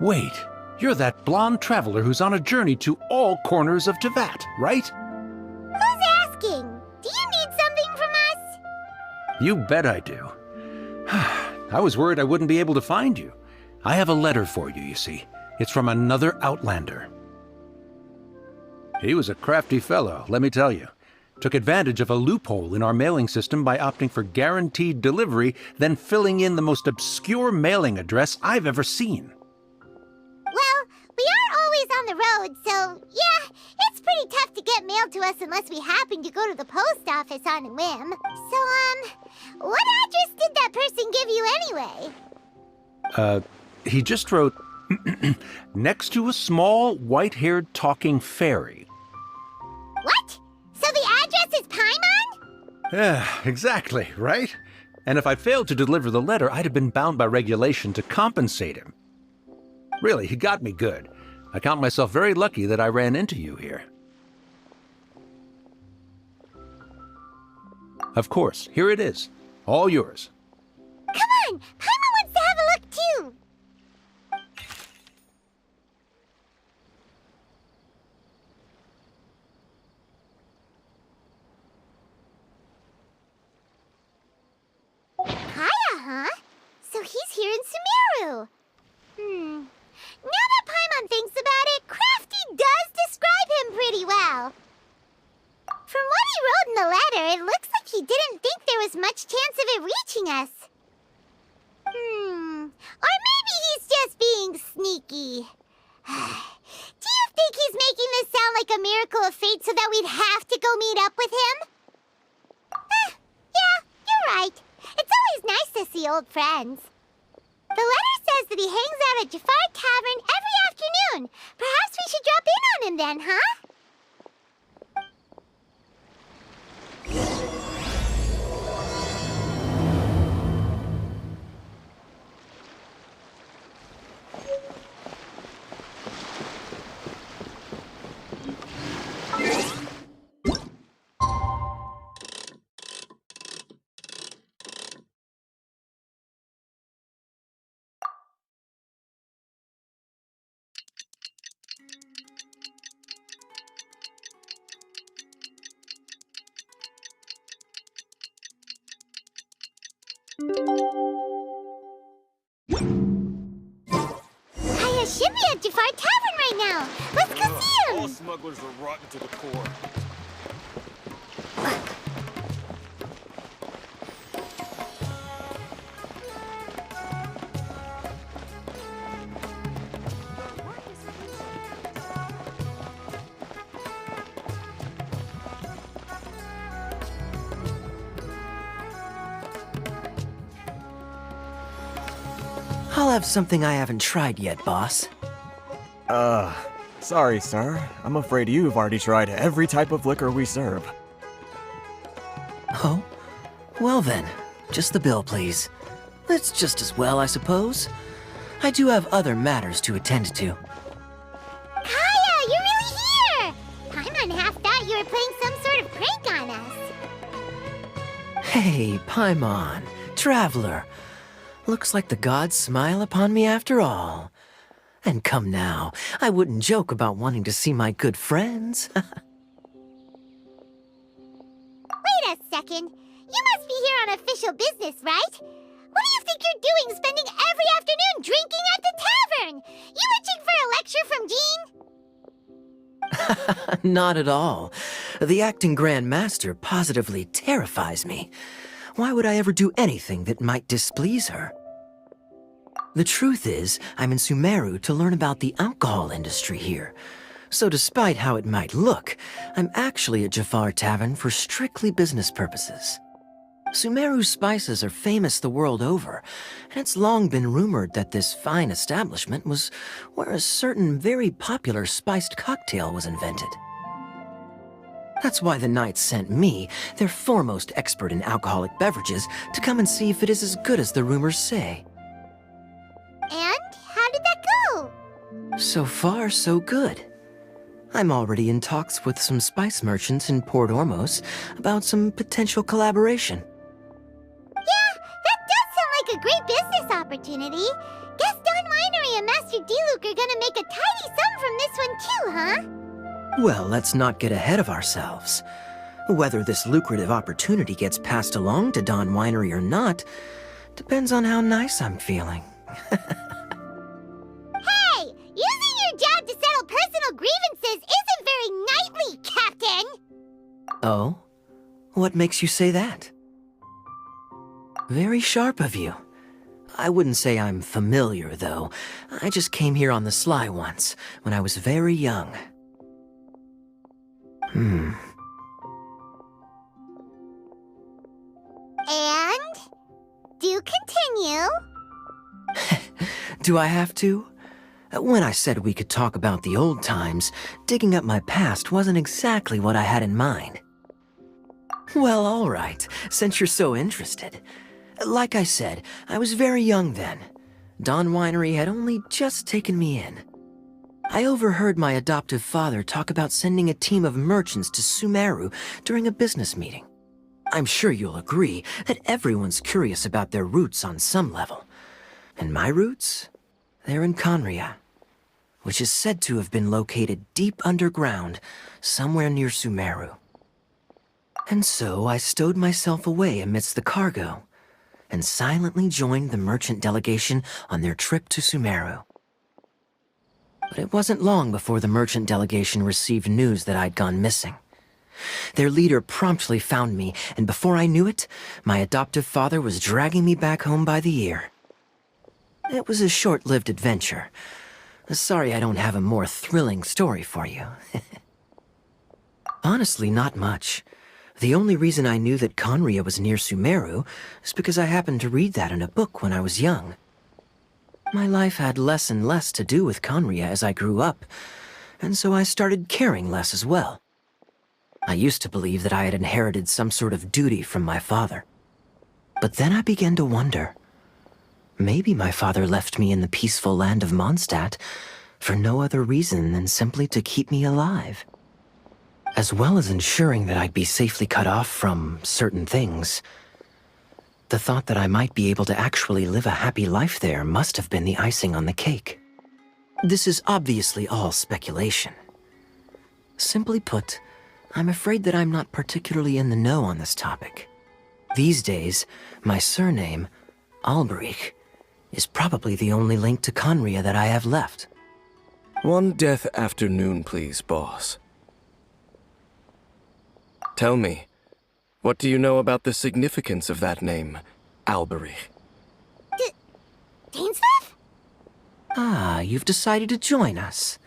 Wait, you're that blonde traveler who's on a journey to all corners of Teyvat, right? Who's asking? Do you need something from us? You bet I do. I was worried I wouldn't be able to find you. I have a letter for you, you see. It's from another Outlander. He was a crafty fellow, let me tell you. Took advantage of a loophole in our mailing system by opting for guaranteed delivery, then filling in the most obscure mailing address I've ever seen. Well, we are always on the road, so yeah, it's pretty tough to get mail to us unless we happen to go to the post office on a whim. So, what address did that person give you anyway? He just wrote, next to a small, white-haired talking fairy. What? So the address is Paimon? Yeah, exactly, right? And if I failed to deliver the letter, I'd have been bound by regulation to compensate him. Really, he got me good. I count myself very lucky that I ran into you here. Of course, here it is. All yours. Come on! Paimon wants to have a look too! Kaya, huh? So he's here in Sumeru. Now that Paimon thinks about it, Crafty does describe him pretty well. From what he wrote in the letter, it looks like he didn't think there was much chance of it reaching us. Or maybe he's just being sneaky. Do you think he's making this sound like a miracle of fate so that we'd have to go meet up with him? Yeah, you're right. It's always nice to see old friends. The letter says that he hangs out at Jafar Tavern every afternoon. Perhaps we should drop in on him then, huh? Kaya should be at Jafar Tavern right now. Let's go see him. All smugglers are rotten to the core. I'll have something I haven't tried yet, boss. Sorry, sir. I'm afraid you've already tried every type of liquor we serve. Oh? Well then, just the bill, please. That's just as well, I suppose. I do have other matters to attend to. Kaya, you're really here! Paimon half thought you were playing some sort of prank on us. Hey, Paimon, traveler. Looks like the gods smile upon me after all. And come now, I wouldn't joke about wanting to see my good friends. Wait a second. You must be here on official business, right? What do you think you're doing spending every afternoon drinking at the tavern? You itching for a lecture from Jean? Not at all. The acting Grand Master positively terrifies me. Why would I ever do anything that might displease her? The truth is, I'm in Sumeru to learn about the alcohol industry here. So despite how it might look, I'm actually at Jafar Tavern for strictly business purposes. Sumeru's spices are famous the world over, and it's long been rumored that this fine establishment was where a certain very popular spiced cocktail was invented. That's why the Knights sent me, their foremost expert in alcoholic beverages, to come and see if it is as good as the rumors say. And how did that go? So far, so good. I'm already in talks with some spice merchants in Port Ormos about some potential collaboration. Yeah, that does sound like a great business opportunity. Guess Don Winery and Master D-Luke are gonna make a tidy sum from this one too, huh? Well, let's not get ahead of ourselves. Whether this lucrative opportunity gets passed along to Don Winery or not depends on how nice I'm feeling. Hey! Using your job to settle personal grievances isn't very knightly, Captain! Oh? What makes you say that? Very sharp of you. I wouldn't say I'm familiar, though. I just came here on the sly once, when I was very young. And? Do continue. Do I have to? When I said we could talk about the old times, digging up my past wasn't exactly what I had in mind. Well, all right, since you're so interested. Like I said, I was very young then. Don Winery had only just taken me in. I overheard my adoptive father talk about sending a team of merchants to Sumeru during a business meeting. I'm sure you'll agree that everyone's curious about their roots on some level. And my roots? They're in Conria, which is said to have been located deep underground, somewhere near Sumeru. And so I stowed myself away amidst the cargo, and silently joined the merchant delegation on their trip to Sumeru. But it wasn't long before the merchant delegation received news that I'd gone missing. Their leader promptly found me, and before I knew it, my adoptive father was dragging me back home by the ear. It was a short-lived adventure. Sorry I don't have a more thrilling story for you. Honestly, not much. The only reason I knew that Conria was near Sumeru is because I happened to read that in a book when I was young. My life had less and less to do with Conria as I grew up, and so I started caring less as well. I used to believe that I had inherited some sort of duty from my father. But then I began to wonder. Maybe my father left me in the peaceful land of Mondstadt for no other reason than simply to keep me alive. As well as ensuring that I'd be safely cut off from certain things. The thought that I might be able to actually live a happy life there must have been the icing on the cake. This is obviously all speculation. Simply put, I'm afraid that I'm not particularly in the know on this topic. These days, my surname, Alberich, is probably the only link to Conria that I have left. One death afternoon, please, boss. Tell me, what do you know about the significance of that name, Alberich? Dainsleif? Ah, you've decided to join us.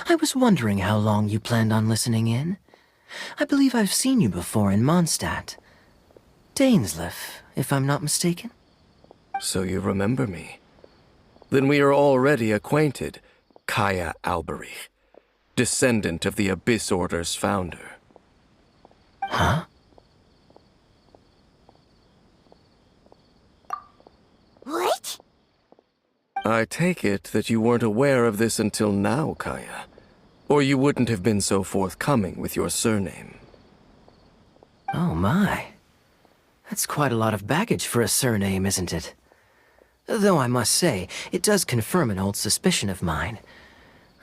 I was wondering how long you planned on listening in. I believe I've seen you before in Mondstadt. Dainsleif, if I'm not mistaken. So you remember me. Then we are already acquainted, Kaya Alberich, descendant of the Abyss Order's founder. Huh? What? I take it that you weren't aware of this until now, Kaya. Or you wouldn't have been so forthcoming with your surname. Oh my. That's quite a lot of baggage for a surname, isn't it? Though I must say, it does confirm an old suspicion of mine.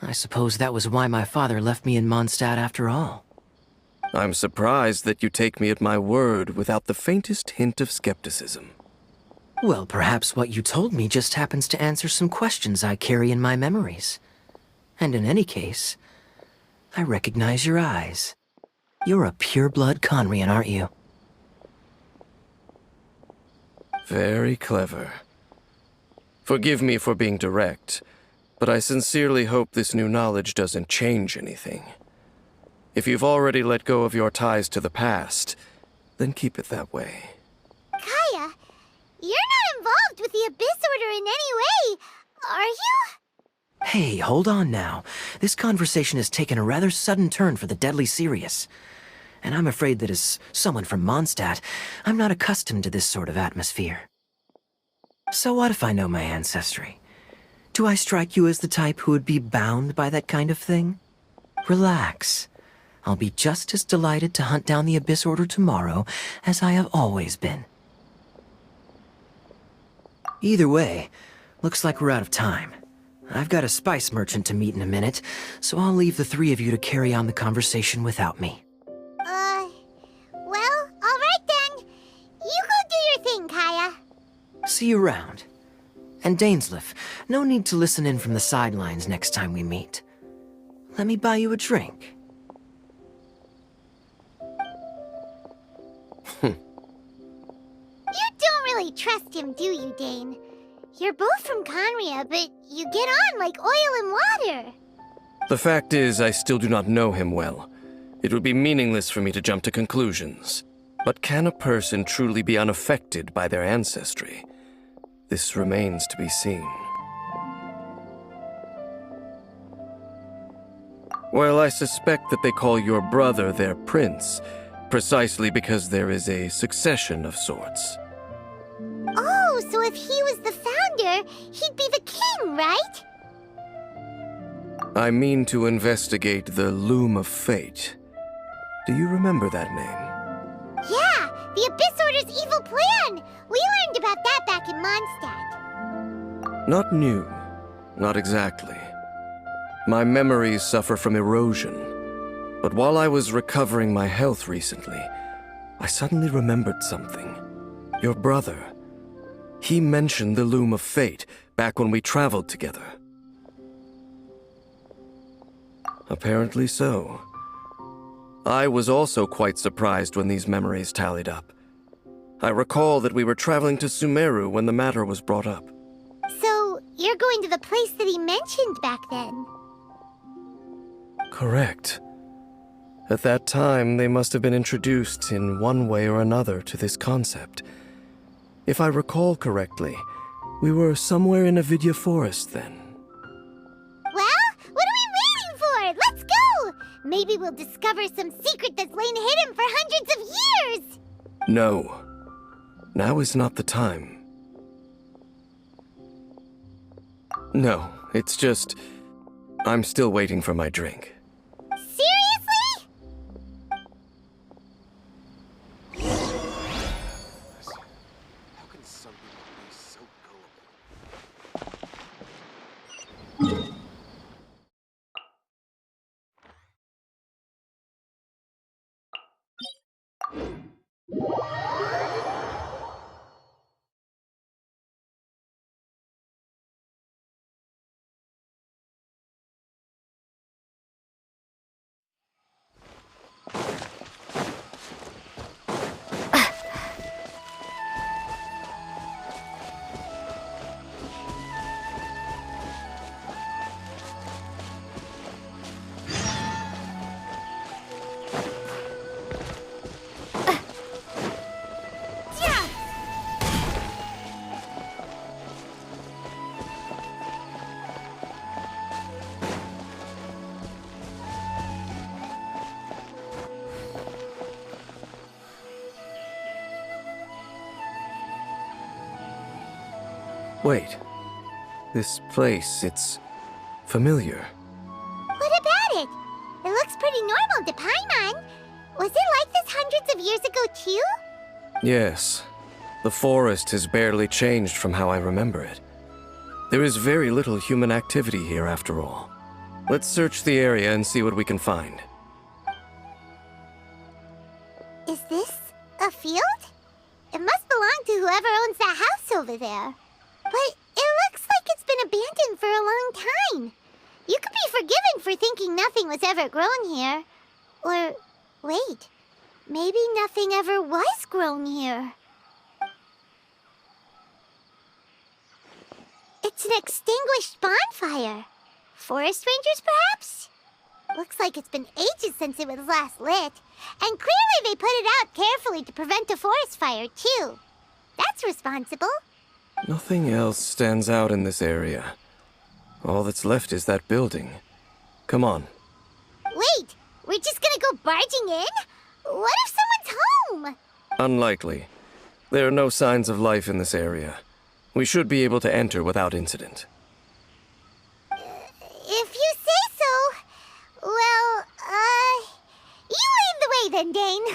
I suppose that was why my father left me in Mondstadt after all. I'm surprised that you take me at my word without the faintest hint of skepticism. Well, perhaps what you told me just happens to answer some questions I carry in my memories. And in any case, I recognize your eyes. You're a pure-blood Conrian, aren't you? Very clever. Forgive me for being direct, but I sincerely hope this new knowledge doesn't change anything. If you've already let go of your ties to the past, then keep it that way. Kaya, you're not involved with the Abyss Order in any way, are you? Hey, hold on now. This conversation has taken a rather sudden turn for the deadly serious. And I'm afraid that as someone from Mondstadt, I'm not accustomed to this sort of atmosphere. So what if I know my ancestry? Do I strike you as the type who would be bound by that kind of thing? Relax. I'll be just as delighted to hunt down the Abyss Order tomorrow as I have always been. Either way, looks like we're out of time. I've got a spice merchant to meet in a minute, so I'll leave the three of you to carry on the conversation without me. Well, alright then. You go do your thing, Kaya. See you around. And Dainsleif, no need to listen in from the sidelines next time we meet. Let me buy you a drink. You don't really trust him, do you, Dane? You're both from Conria, but you get on like oil and water. The fact is, I still do not know him well. It would be meaningless for me to jump to conclusions. But can a person truly be unaffected by their ancestry? This remains to be seen. Well, I suspect that they call your brother their prince, precisely because there is a succession of sorts. Oh, so if he was the founder, he'd be the king, right? I mean to investigate the Loom of Fate. Do you remember that name? Yeah, the Abyss Order's evil plan! We learned about that back in Mondstadt. Not new. Not exactly. My memories suffer from erosion. But while I was recovering my health recently, I suddenly remembered something. Your brother. He mentioned the Loom of Fate back when we traveled together. Apparently so. I was also quite surprised when these memories tallied up. I recall that we were traveling to Sumeru when the matter was brought up. So, you're going to the place that he mentioned back then? Correct. At that time, they must have been introduced in one way or another to this concept. If I recall correctly, we were somewhere in Avidya Forest then. Well, what are we waiting for? Let's go! Maybe we'll discover some secret that's lain hidden for hundreds of years! No. Now is not the time. No, it's just... I'm still waiting for my drink. Seriously? How can some people be so gullible? Wait. This place, it's familiar. What about it? It looks pretty normal to Paimon. Was it like this hundreds of years ago, too? Yes. The forest has barely changed from how I remember it. There is very little human activity here after all. Let's search the area and see what we can find. Is this a field? It must belong to whoever owns that house over there. But it looks like it's been abandoned for a long time. You could be forgiven for thinking nothing was ever grown here. Or, wait, maybe nothing ever was grown here. an extinguished bonfire. Forest rangers, perhaps? Looks like it's been ages since it was last lit. And clearly they put it out carefully to prevent a forest fire, too. That's responsible. Nothing else stands out in this area. All that's left is that building. Come on. Wait, we're just gonna go barging in? What if someone's home? Unlikely. There are no signs of life in this area. We should be able to enter without incident. If you say so. Well, you lead the way then, Dane.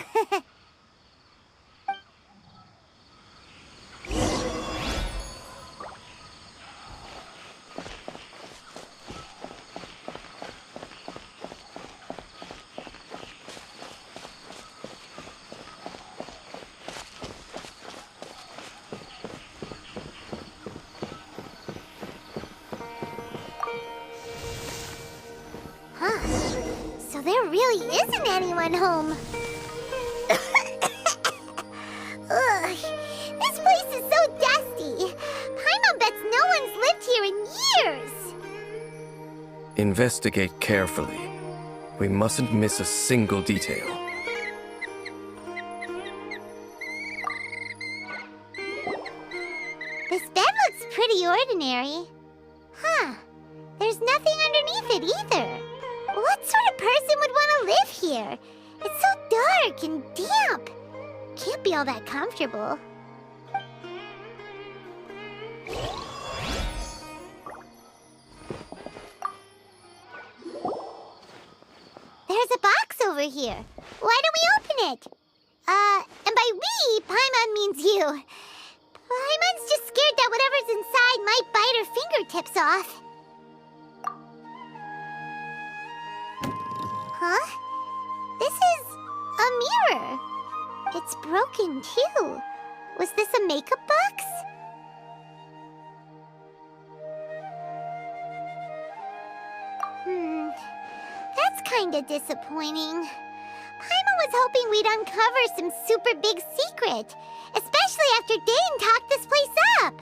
So there really isn't anyone home. Ugh, this place is so dusty. Paimon bets no one's lived here in years. Investigate carefully. We mustn't miss a single detail. This bed looks pretty ordinary. Huh. There's nothing underneath it either. What sort of person would want to live here? It's so dark and damp. Can't be all that comfortable. There's a box over here. Why don't we open it? And by we, Paimon means you. Paimon's just scared that whatever's inside might bite her fingertips off. Huh? This is a mirror. It's broken, too. Was this a makeup box? That's kinda disappointing. Paimon was hoping we'd uncover some super big secret, especially after Dane talked this place up.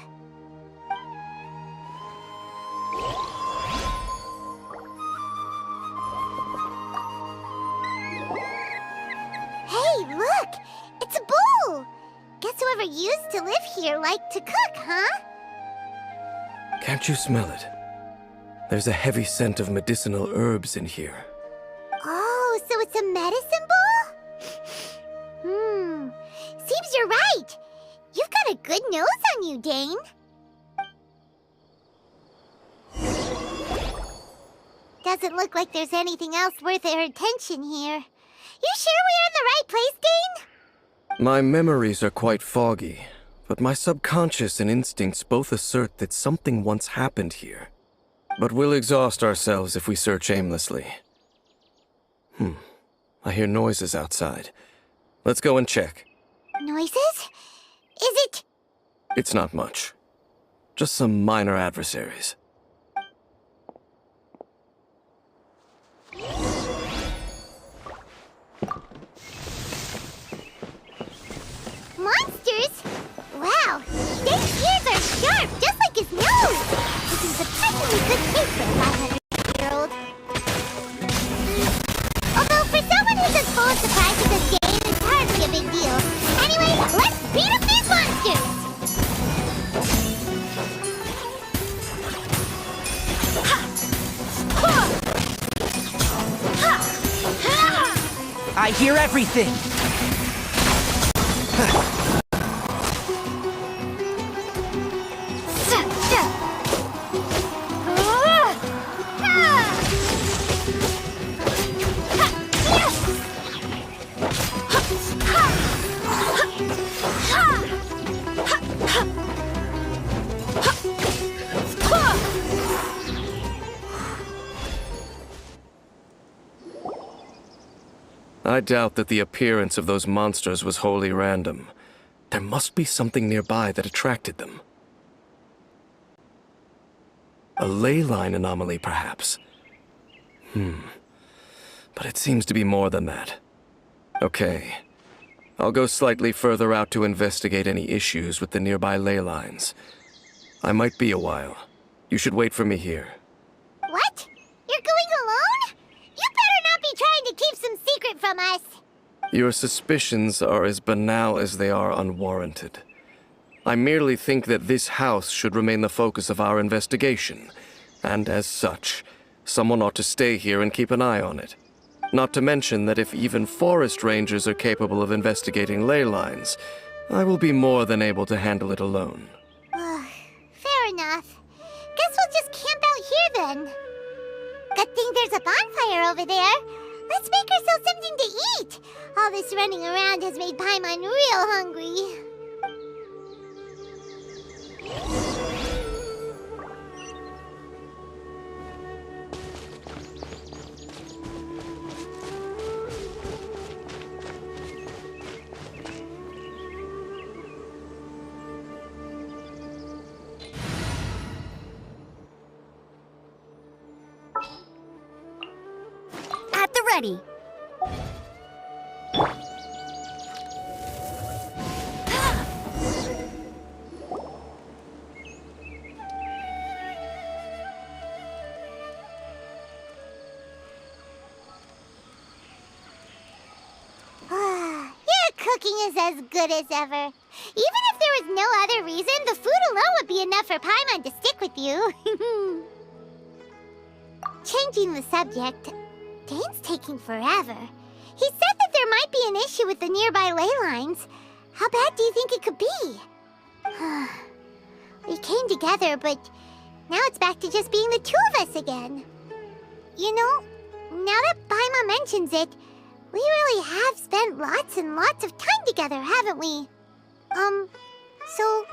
Hey, look! It's a bowl! Guess whoever used to live here liked to cook, huh? Can't you smell it? There's a heavy scent of medicinal herbs in here. Oh, so it's a medicine bowl? Seems you're right. You've got a good nose on you, Dane. Doesn't look like there's anything else worth our attention here. You sure we're in the right place, Dane? My memories are quite foggy, but my subconscious and instincts both assert that something once happened here. But we'll exhaust ourselves if we search aimlessly. I hear noises outside. Let's go and check. Noises? Is it? It's not much. Just some minor adversaries. Monsters? Wow, Dane's ears are sharp, just like his nose. This is a perfectly good case for a 500-year-old. Although for someone who's as full of surprises as Dane, it's hardly a big deal. Anyway, let's beat up these monsters! I hear everything! I doubt that the appearance of those monsters was wholly random. There must be something nearby that attracted them. A ley line anomaly, perhaps. But it seems to be more than that. Okay. I'll go slightly further out to investigate any issues with the nearby ley lines. I might be a while. You should wait for me here. What? You're going alone? You better not be trying to keep some secret from us. Your suspicions are as banal as they are unwarranted. I merely think that this house should remain the focus of our investigation, and as such, someone ought to stay here and keep an eye on it. Not to mention that if even forest rangers are capable of investigating ley lines, I will be more than able to handle it alone. Fair enough. Guess we'll just camp out here then. Good thing there's a bonfire over there. Let's make ourselves something to eat. All this running around has made Paimon real hungry. At the ready. Your cooking is as good as ever. Even if there was no other reason, the food alone would be enough for Paimon to stick with you. Changing the subject, Dane's taking forever. He said that there might be an issue with the nearby ley lines. How bad do you think it could be? We came together, but now it's back to just being the two of us again. You know, now that Paimon mentions it, we really have spent lots and lots of time together, haven't we? So,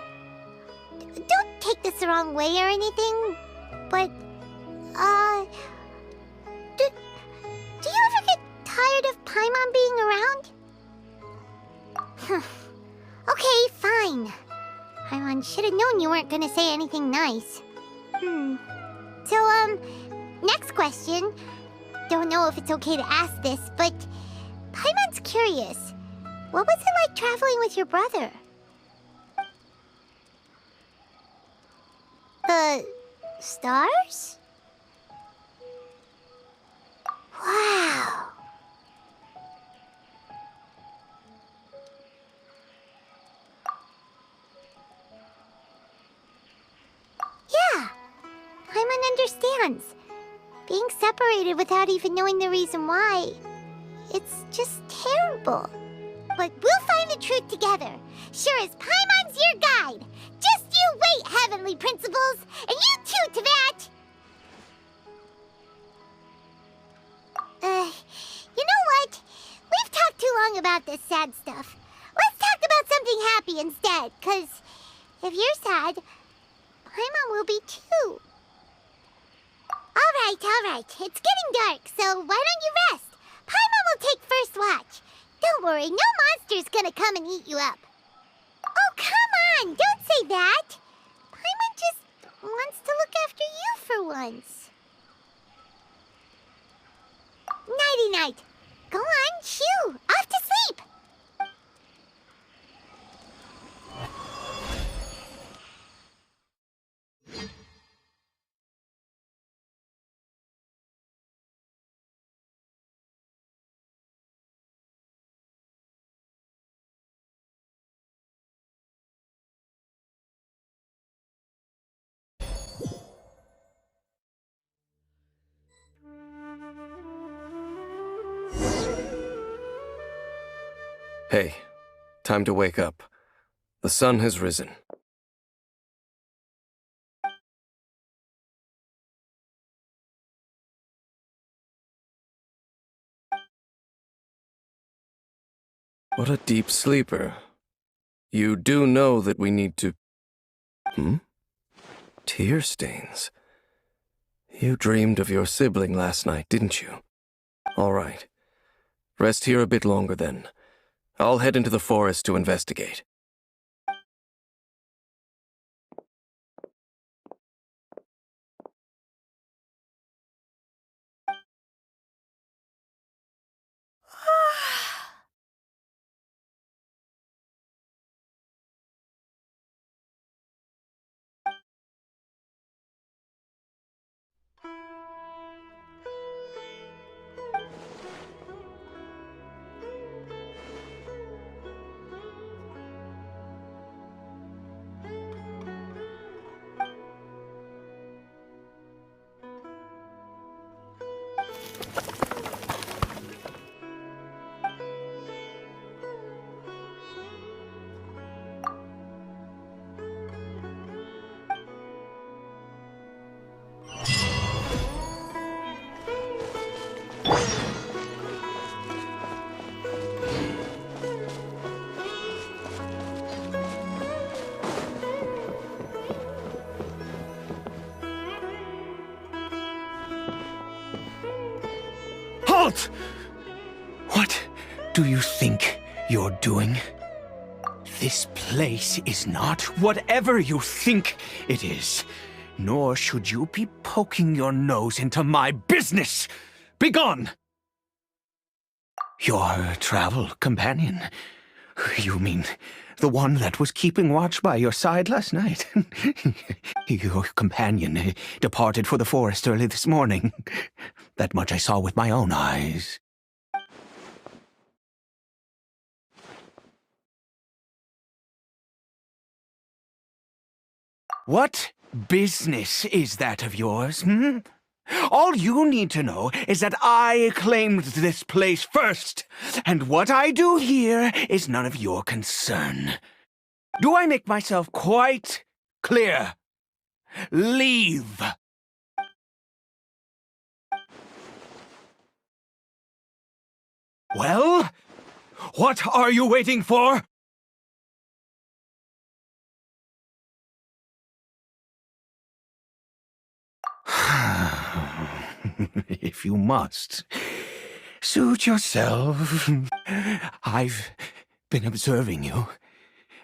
don't take this the wrong way or anything, but, do you ever get tired of Paimon being around? Okay, fine. Paimon should have known you weren't gonna say anything nice. So, next question. Don't know if it's okay to ask this, but Paimon's curious. What was it like traveling with your brother? The stars? Wow. Yeah, Paimon understands. Being separated without even knowing the reason why, it's just terrible. But we'll find the truth together. Sure as Paimon's your guide. Just you wait, Heavenly Principles, and you too, Teyvat! You know what? We've talked too long about this sad stuff. Let's talk about something happy instead, 'cause if you're sad, Paimon will be too. All right. It's getting dark, so why don't you rest? Paimon will take first watch. Don't worry, no monster's gonna come and eat you up. Oh, come on! Don't say that! Paimon just wants to look after you for once. Nighty-night. Go on, shoo! Off to sleep! Hey, time to wake up. The sun has risen. What a deep sleeper. You do know that we need to... Tear stains. You dreamed of your sibling last night, didn't you? All right. Rest here a bit longer then. I'll head into the forest to investigate. Halt! What do you think you're doing? This place is not whatever you think it is, nor should you be poking your nose into my business. Begone! Your travel companion? You mean the one that was keeping watch by your side last night? Your companion departed for the forest early this morning. That much I saw with my own eyes. What business is that of yours, hmm? All you need to know is that I claimed this place first, and what I do here is none of your concern. Do I make myself quite clear? Leave! Well, what are you waiting for? If you must, suit yourself. I've been observing you,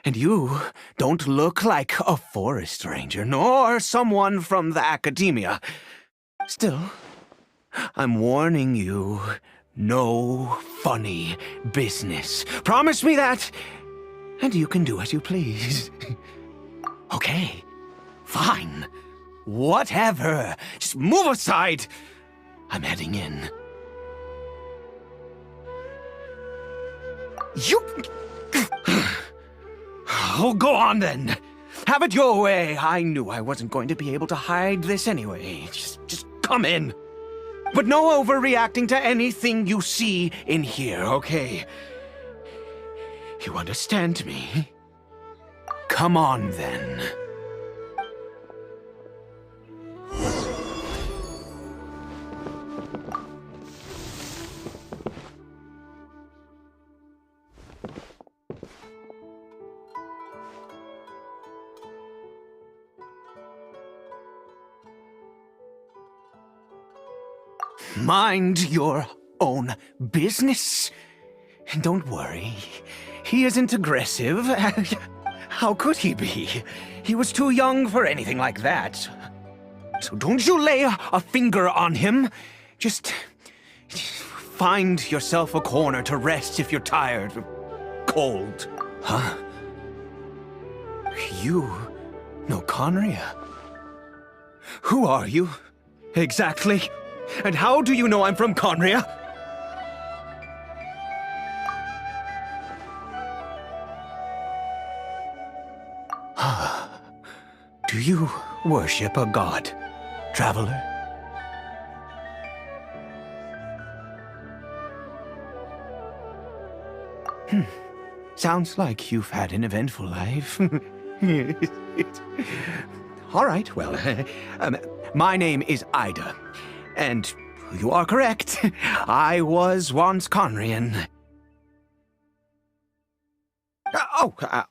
and you don't look like a forest ranger, nor someone from the academia. Still, I'm warning you, no funny business. Promise me that, and you can do as you please. Okay, fine. Whatever. Just move aside. I'm heading in. You... Oh, go on then. Have it your way. I knew I wasn't going to be able to hide this anyway. Just come in. But no overreacting to anything you see in here, okay? You understand me? Come on then. Mind your own business. And don't worry, he isn't aggressive. How could he be? He was too young for anything like that. So don't you lay a finger on him. Just find yourself a corner to rest if you're tired or cold. Huh? You know Conria? Who are you, exactly? And how do you know I'm from Conria? Do you worship a god, traveler? Sounds like you've had an eventful life. All right, well, my name is Ida. And you are correct. I was once Conrian.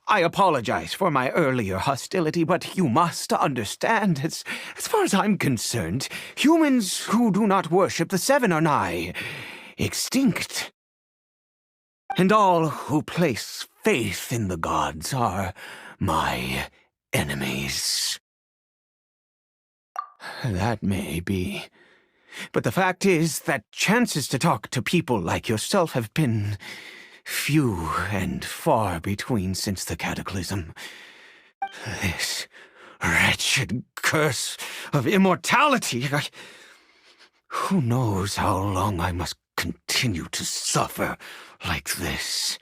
I apologize for my earlier hostility, but you must understand, as far as I'm concerned, humans who do not worship the Seven are nigh extinct. And all who place faith in the gods are my enemies. That may be. But the fact is that chances to talk to people like yourself have been few and far between since the cataclysm. This wretched curse of immortality. Who knows how long I must continue to suffer like this?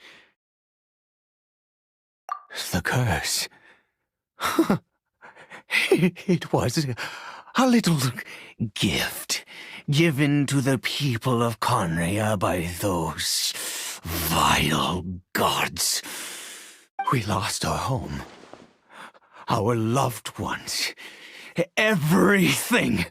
The curse. It was a little gift given to the people of Conria by those vile gods. We lost our home, our loved ones, everything.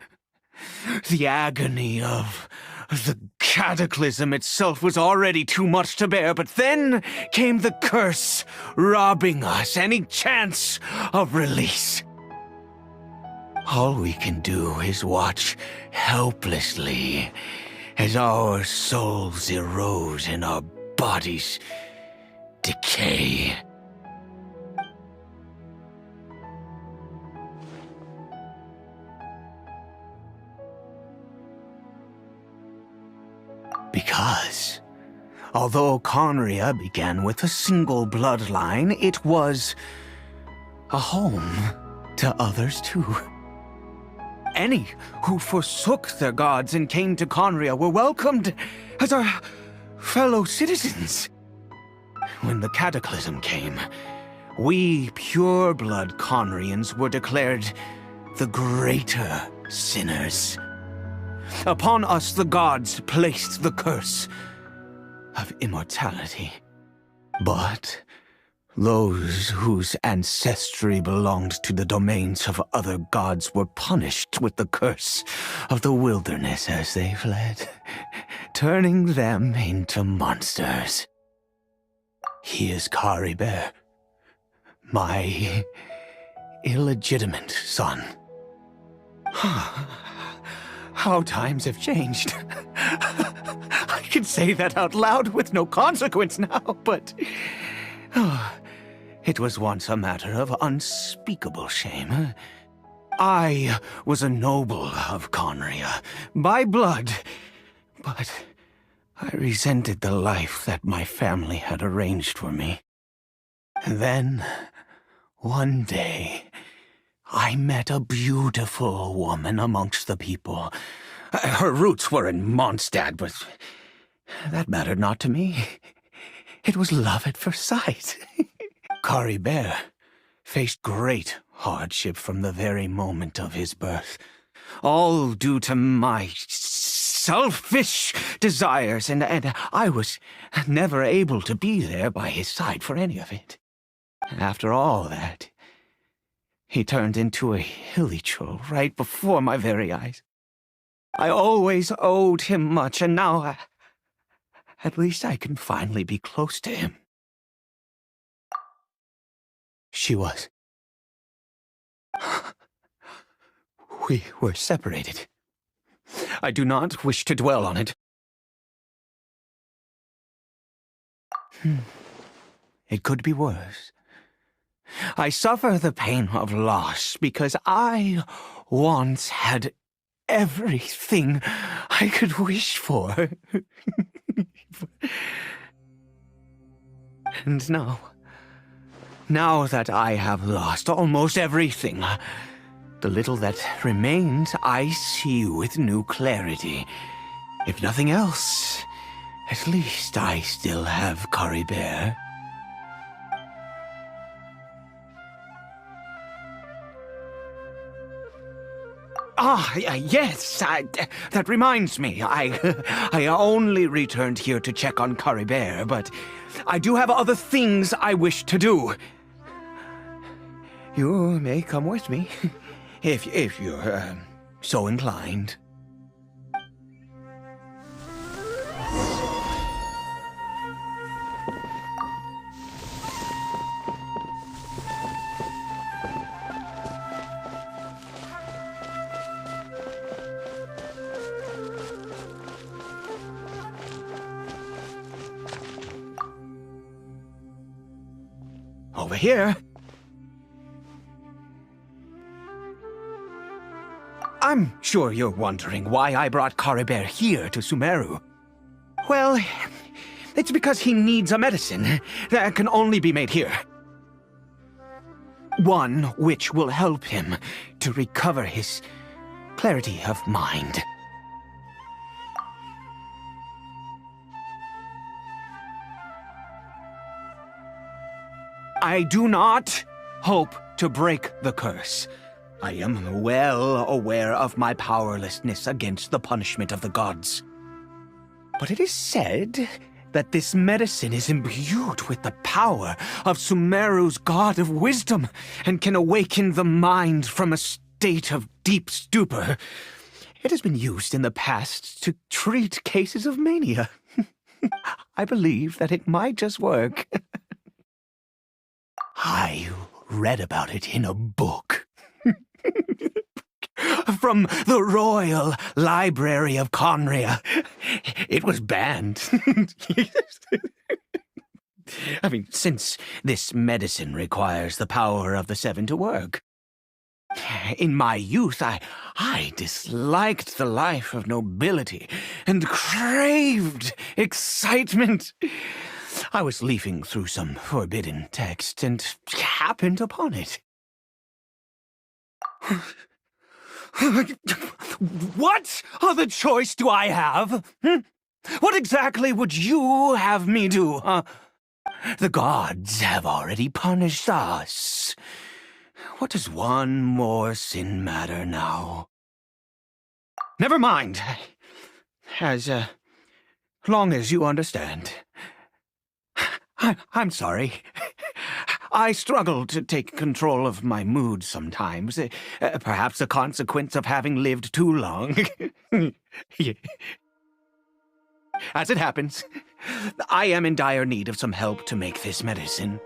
The agony of the cataclysm itself was already too much to bear, but then came the curse, robbing us any chance of release. All we can do is watch helplessly as our souls erode and our bodies decay. Because, although Conria began with a single bloodline, it was a home to others too. Any who forsook their gods and came to Conria were welcomed as our fellow citizens. When the cataclysm came, we pure-blood Conrians were declared the greater sinners. Upon us the gods placed the curse of immortality. But those whose ancestry belonged to the domains of other gods were punished with the curse of the wilderness as they fled, turning them into monsters. He is Caribert, my illegitimate son. How times have changed. I can say that out loud with no consequence now, but it was once a matter of unspeakable shame. I was a noble of Conria, by blood, but I resented the life that my family had arranged for me. And then, one day, I met a beautiful woman amongst the people. Her roots were in Mondstadt, but that mattered not to me. It was love at first sight. Caribert faced great hardship from the very moment of his birth, all due to my selfish desires, and I was never able to be there by his side for any of it. After all that, he turned into a hilly troll right before my very eyes. I always owed him much, and now at least I can finally be close to him. She was. We were separated. I do not wish to dwell on it. It could be worse. I suffer the pain of loss because I once had everything I could wish for. And now that I have lost almost everything, the little that remains I see with new clarity. If nothing else, at least I still have Caribert. Yes, that reminds me. I only returned here to check on Caribert, but I do have other things I wish to do. You may come with me, if you're so inclined. Over here. I'm sure you're wondering why I brought Caribert here to Sumeru. Well, it's because he needs a medicine that can only be made here. One which will help him to recover his clarity of mind. I do not hope to break the curse. I am well aware of my powerlessness against the punishment of the gods. But it is said that this medicine is imbued with the power of Sumeru's god of wisdom and can awaken the mind from a state of deep stupor. It has been used in the past to treat cases of mania. I believe that it might just work. I read about it in a book. From the Royal Library of Conria. It was banned. I mean, since this medicine requires the power of the seven to work. In my youth, I disliked the life of nobility and craved excitement. I was leafing through some forbidden text and happened upon it. What other choice do I have? What exactly would you have me do? The gods have already punished us. What does one more sin matter now? Never mind. As long as you understand. I'm sorry. I struggle to take control of my mood sometimes. Perhaps a consequence of having lived too long. As it happens, I am in dire need of some help to make this medicine.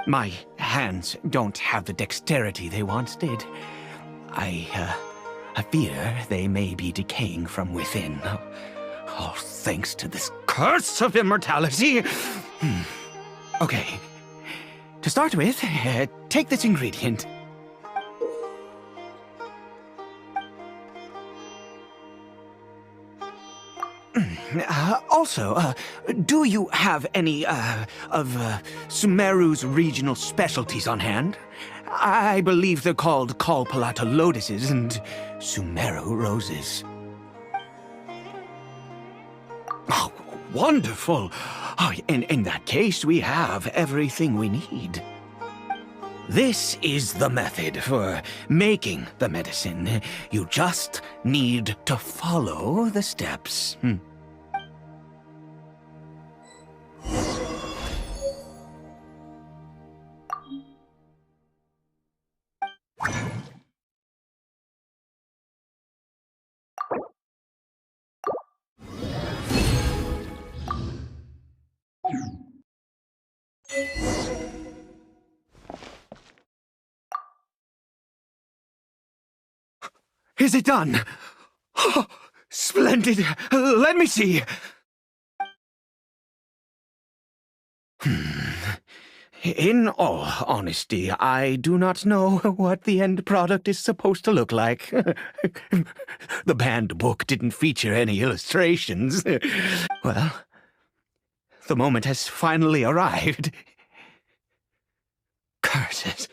My hands don't have the dexterity they once did. I fear they may be decaying from within. All thanks to this curse of immortality. Okay. To start with, take this ingredient. Also, do you have any, of Sumeru's regional specialties on hand? I believe they're called Kalpalata lotuses and Sumeru roses. Oh, wonderful! Oh, in that case, we have everything we need. This is the method for making the medicine. You just need to follow the steps. Is it done? Oh, splendid! Let me see! In all honesty, I do not know what the end product is supposed to look like. The banned book didn't feature any illustrations. Well, the moment has finally arrived. Curses.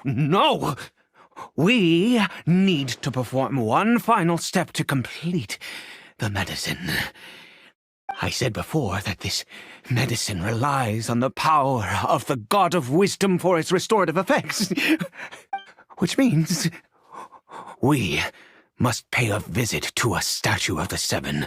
No! We need to perform one final step to complete the medicine. I said before that this medicine relies on the power of the God of Wisdom for its restorative effects. Which means we must pay a visit to a statue of the Seven.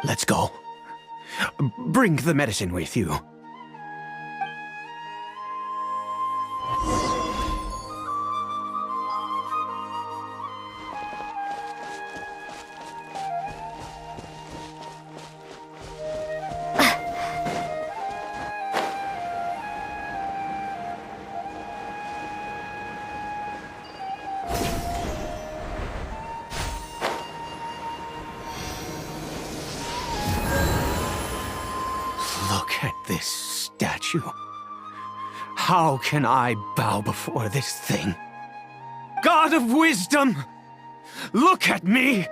Let's go. Bring the medicine with you. Look at this statue. How can I bow before this thing? God of wisdom, look at me!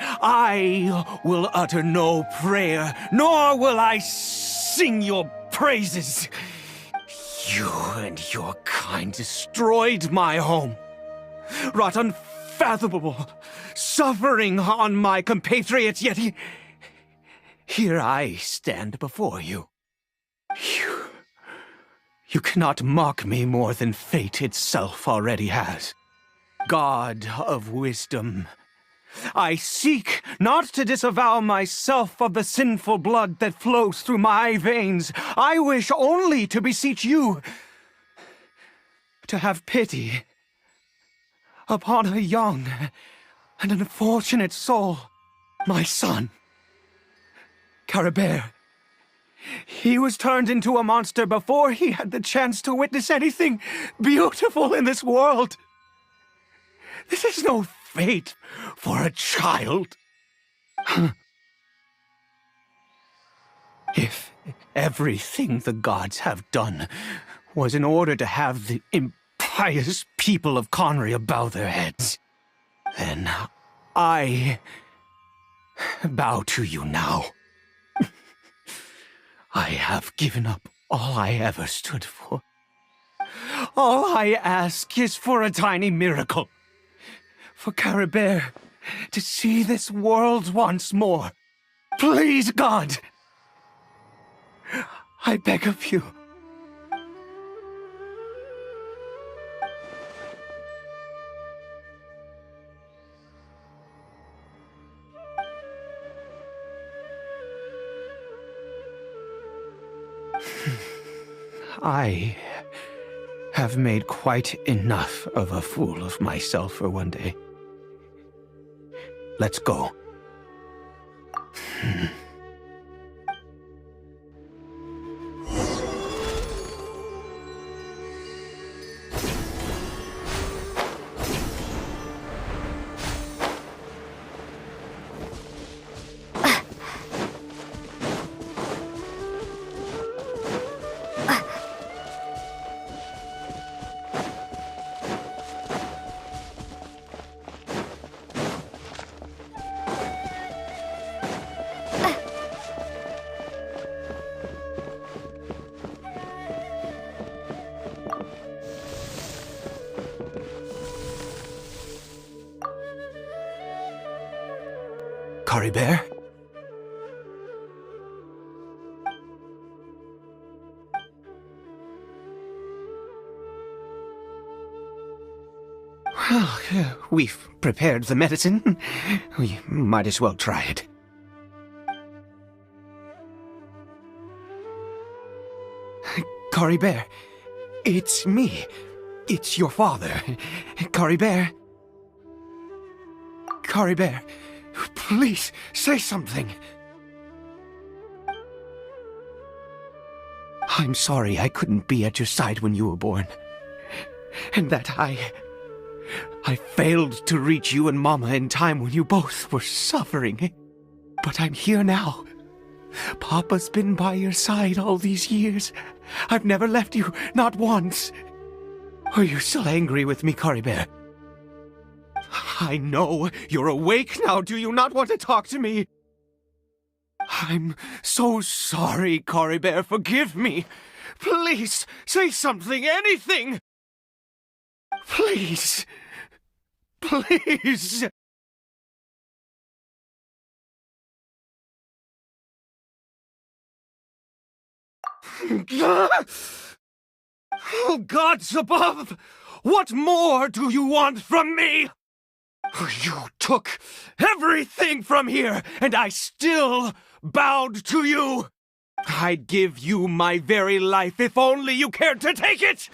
I will utter no prayer, nor will I sing your praises. You and your kind destroyed my home, wrought unfathomable suffering on my compatriots, yet here I stand before you. You cannot mock me more than fate itself already has. God of wisdom, I seek not to disavow myself of the sinful blood that flows through my veins. I wish only to beseech you to have pity upon a young and unfortunate soul, my son, Caribert. He was turned into a monster before he had the chance to witness anything beautiful in this world. This is no fate for a child. If everything the gods have done was in order to have the impious people of Conria bow their heads, then I bow to you now. I have given up all I ever stood for. All I ask is for a tiny miracle. For Caribert to see this world once more. Please, God! I beg of you. I have made quite enough of a fool of myself for one day. Let's go. Caribert? Well, we've prepared the medicine. We might as well try it. Caribert, it's me. It's your father. Caribert. Caribert, please say something. I'm sorry I couldn't be at your side when you were born. And that I failed to reach you and Mama in time when you both were suffering. But I'm here now. Papa's been by your side all these years. I've never left you, not once. Are you still angry with me, Caribert? I know you're awake now. Do you not want to talk to me? I'm so sorry, Caribert. Forgive me. Please, say something, anything. Please. Please. Oh, gods above! What more do you want from me? You took everything from here, and I still bowed to you. I'd give you my very life if only you cared to take it.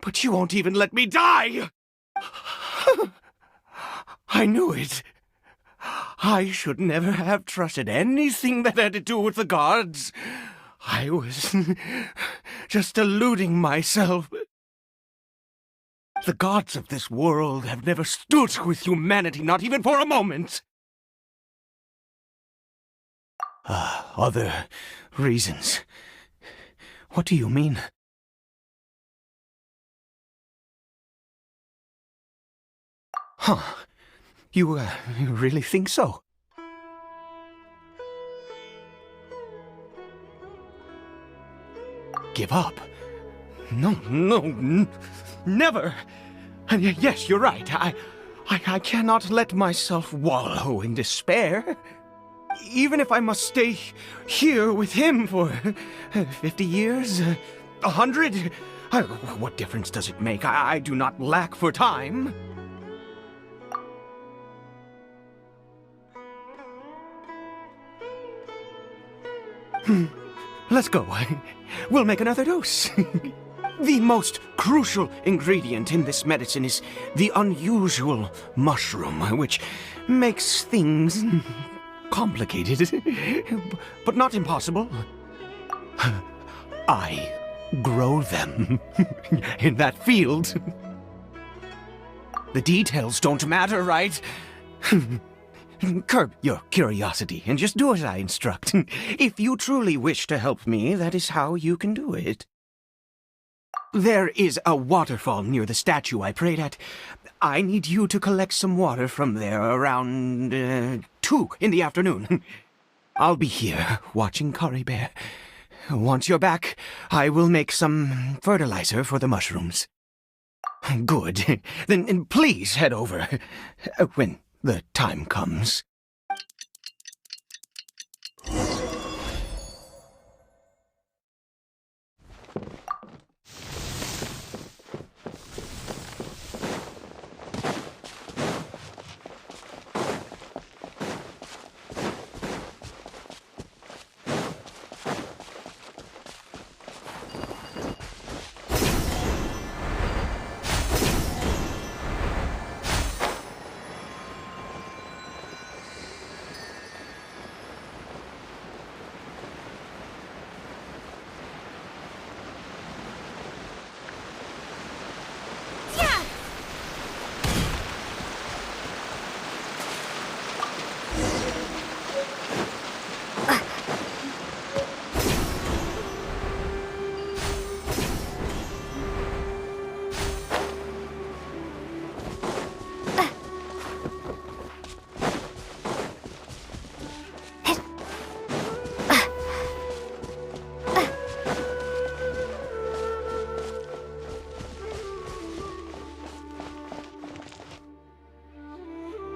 But you won't even let me die. I knew it. I should never have trusted anything that had to do with the gods. I was just deluding myself. The gods of this world have never stood with humanity, not even for a moment. Other reasons. What do you mean? Huh. You really think so? Give up? No, never. And yes, you're right. I cannot let myself wallow in despair. Even if I must stay here with him for 50 years, 100, what difference does it make? I do not lack for time. Let's go. We'll make another dose. The most crucial ingredient in this medicine is the unusual mushroom, which makes things complicated, but not impossible. I grow them in that field. The details don't matter, right? Curb your curiosity and just do as I instruct. If you truly wish to help me, that is how you can do it. There is a waterfall near the statue I prayed at. I need you to collect some water from there around 2 in the afternoon. I'll be here watching caribert. Once you're back, I will make some fertilizer for the mushrooms. Good. Then please head over when the time comes.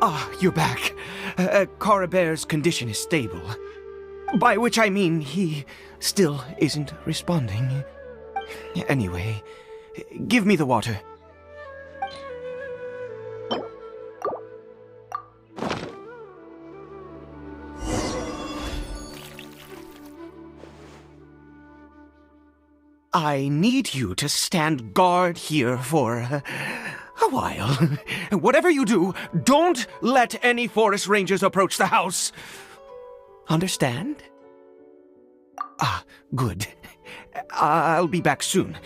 Ah, you're back. Caribert's condition is stable. By which I mean he still isn't responding. Anyway, give me the water. I need you to stand guard here for a while. Whatever you do, don't let any forest rangers approach the house. Understand? Ah, good. I'll be back soon.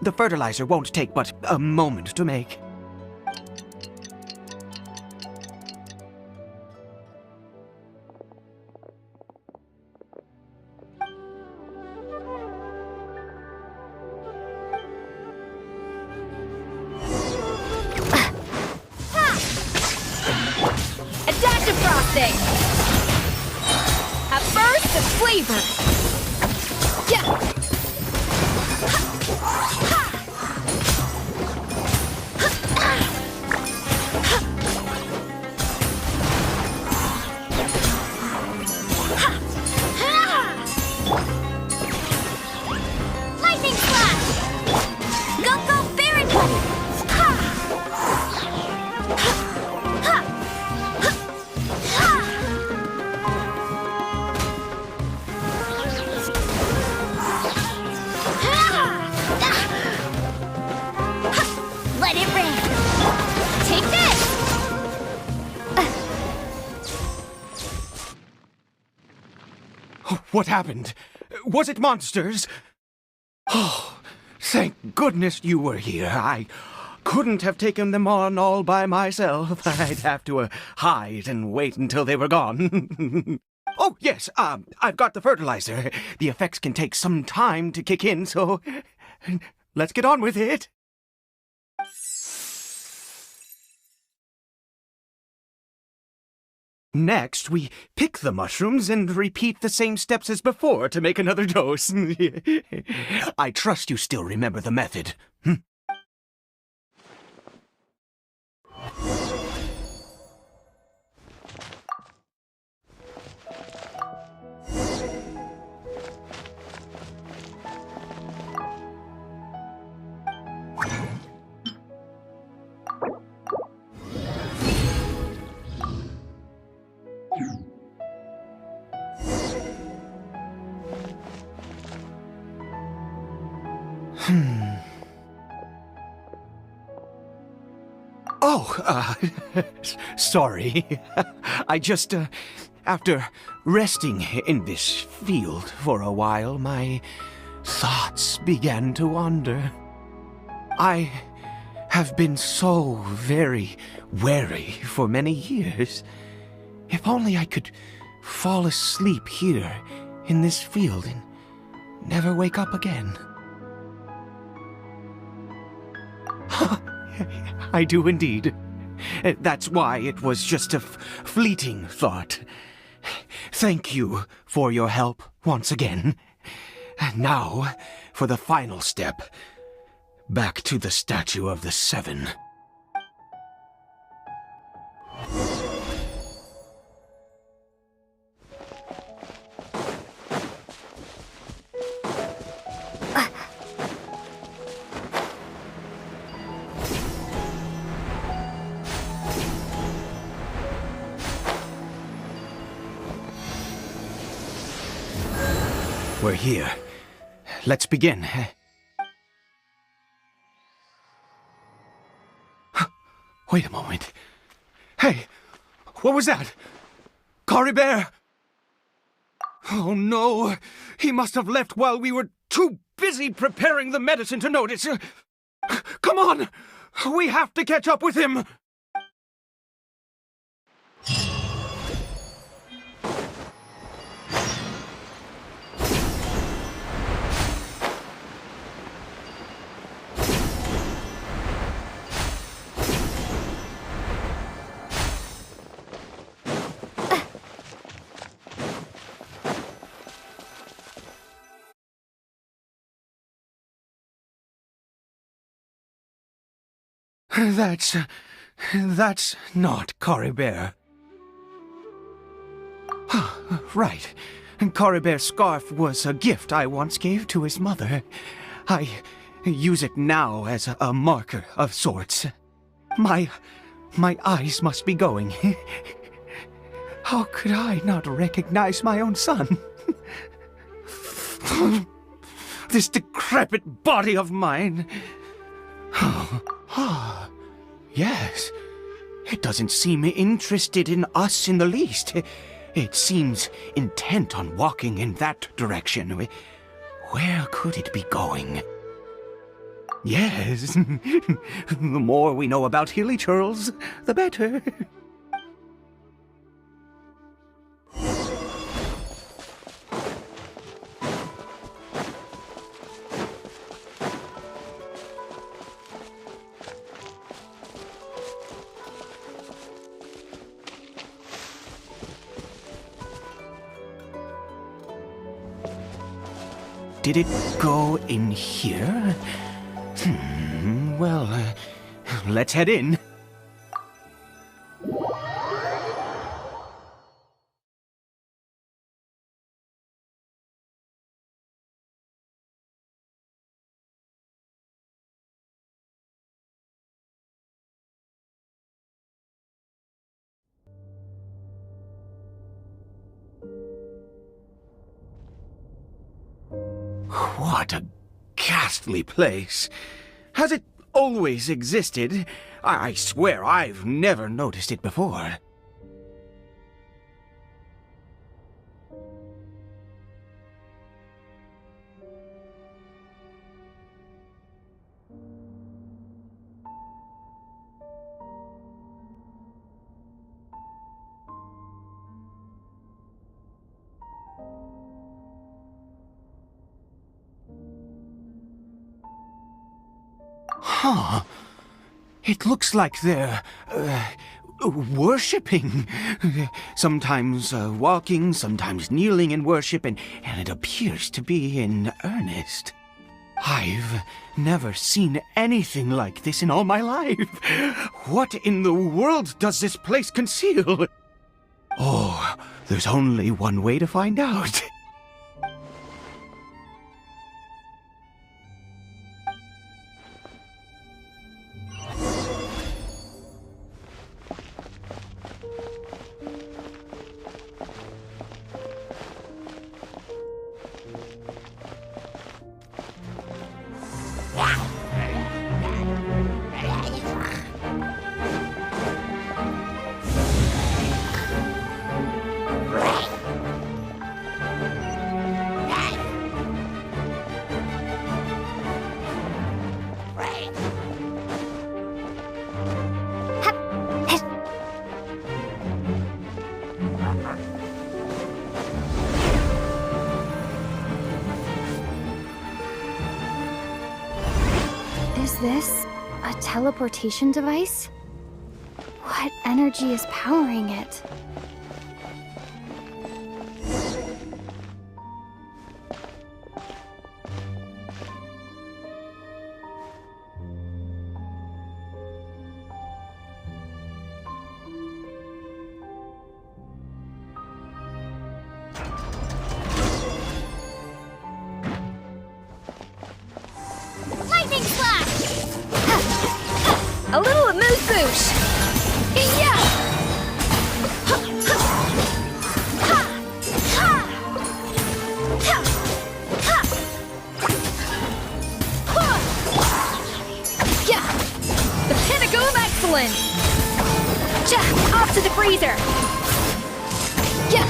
The fertilizer won't take but a moment to make. A burst of flavor! Yeah! Lightning slash! Go Baron! Let it rain! Take this! What happened? Was it monsters? Oh, thank goodness you were here. I couldn't have taken them on all by myself. I'd have to hide and wait until they were gone. Oh, yes, I've got the fertilizer. The effects can take some time to kick in, so let's get on with it. Next, we pick the mushrooms and repeat the same steps as before to make another dose. I trust you still remember the method. Sorry. I just, after resting in this field for a while, my thoughts began to wander. I have been so very wary for many years. If only I could fall asleep here in this field and never wake up again. I do indeed. That's why it was just a fleeting thought. Thank you for your help once again. And now, for the final step. Back to the Statue of the Seven. We're here. Let's begin. Wait a moment. Hey, what was that? Caribert! Oh no, he must have left while we were too busy preparing the medicine to notice. Come on, we have to catch up with him. That's not Caribert. Right. Caribert's scarf was a gift I once gave to his mother. I use it now as a marker of sorts. My eyes must be going. How could I not recognize my own son? This decrepit body of mine. Yes. It doesn't seem interested in us in the least. It seems intent on walking in that direction. Where could it be going? Yes. The more we know about Hilly Churls, the better. Did it go in here? Well, let's head in. What a ghastly place. Has it always existed? I swear I've never noticed it before. Huh. It looks like they're, worshipping. Sometimes walking, sometimes kneeling in worship, and it appears to be in earnest. I've never seen anything like this in all my life. What in the world does this place conceal? Oh, there's only one way to find out. this a teleportation device? What energy is powering it? Lightning slash! A little amuse-bouche! Yeah! Yeah! The pinnacle of excellence! Off to the freezer! Yeah!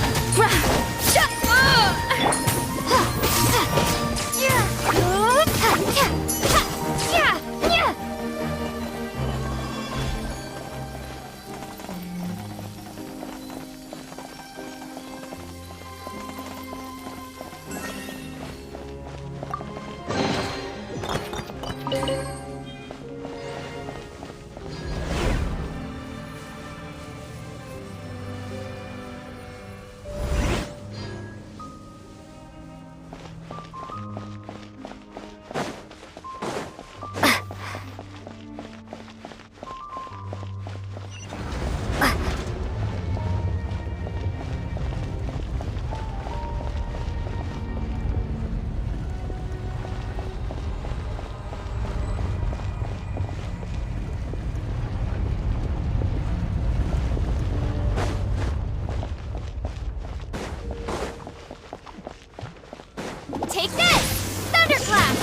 Take this! Thunderclap!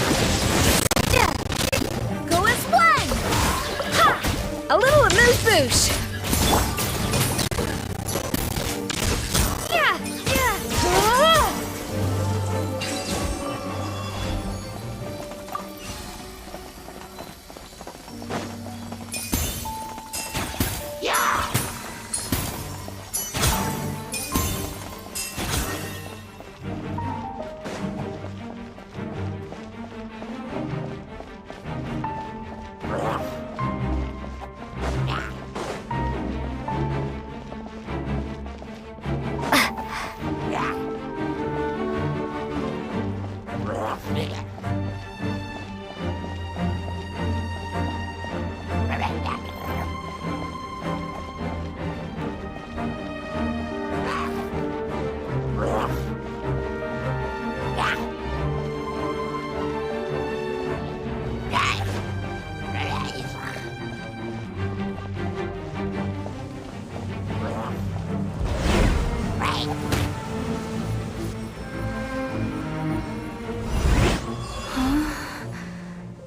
Go as one! A little amuse-bouche!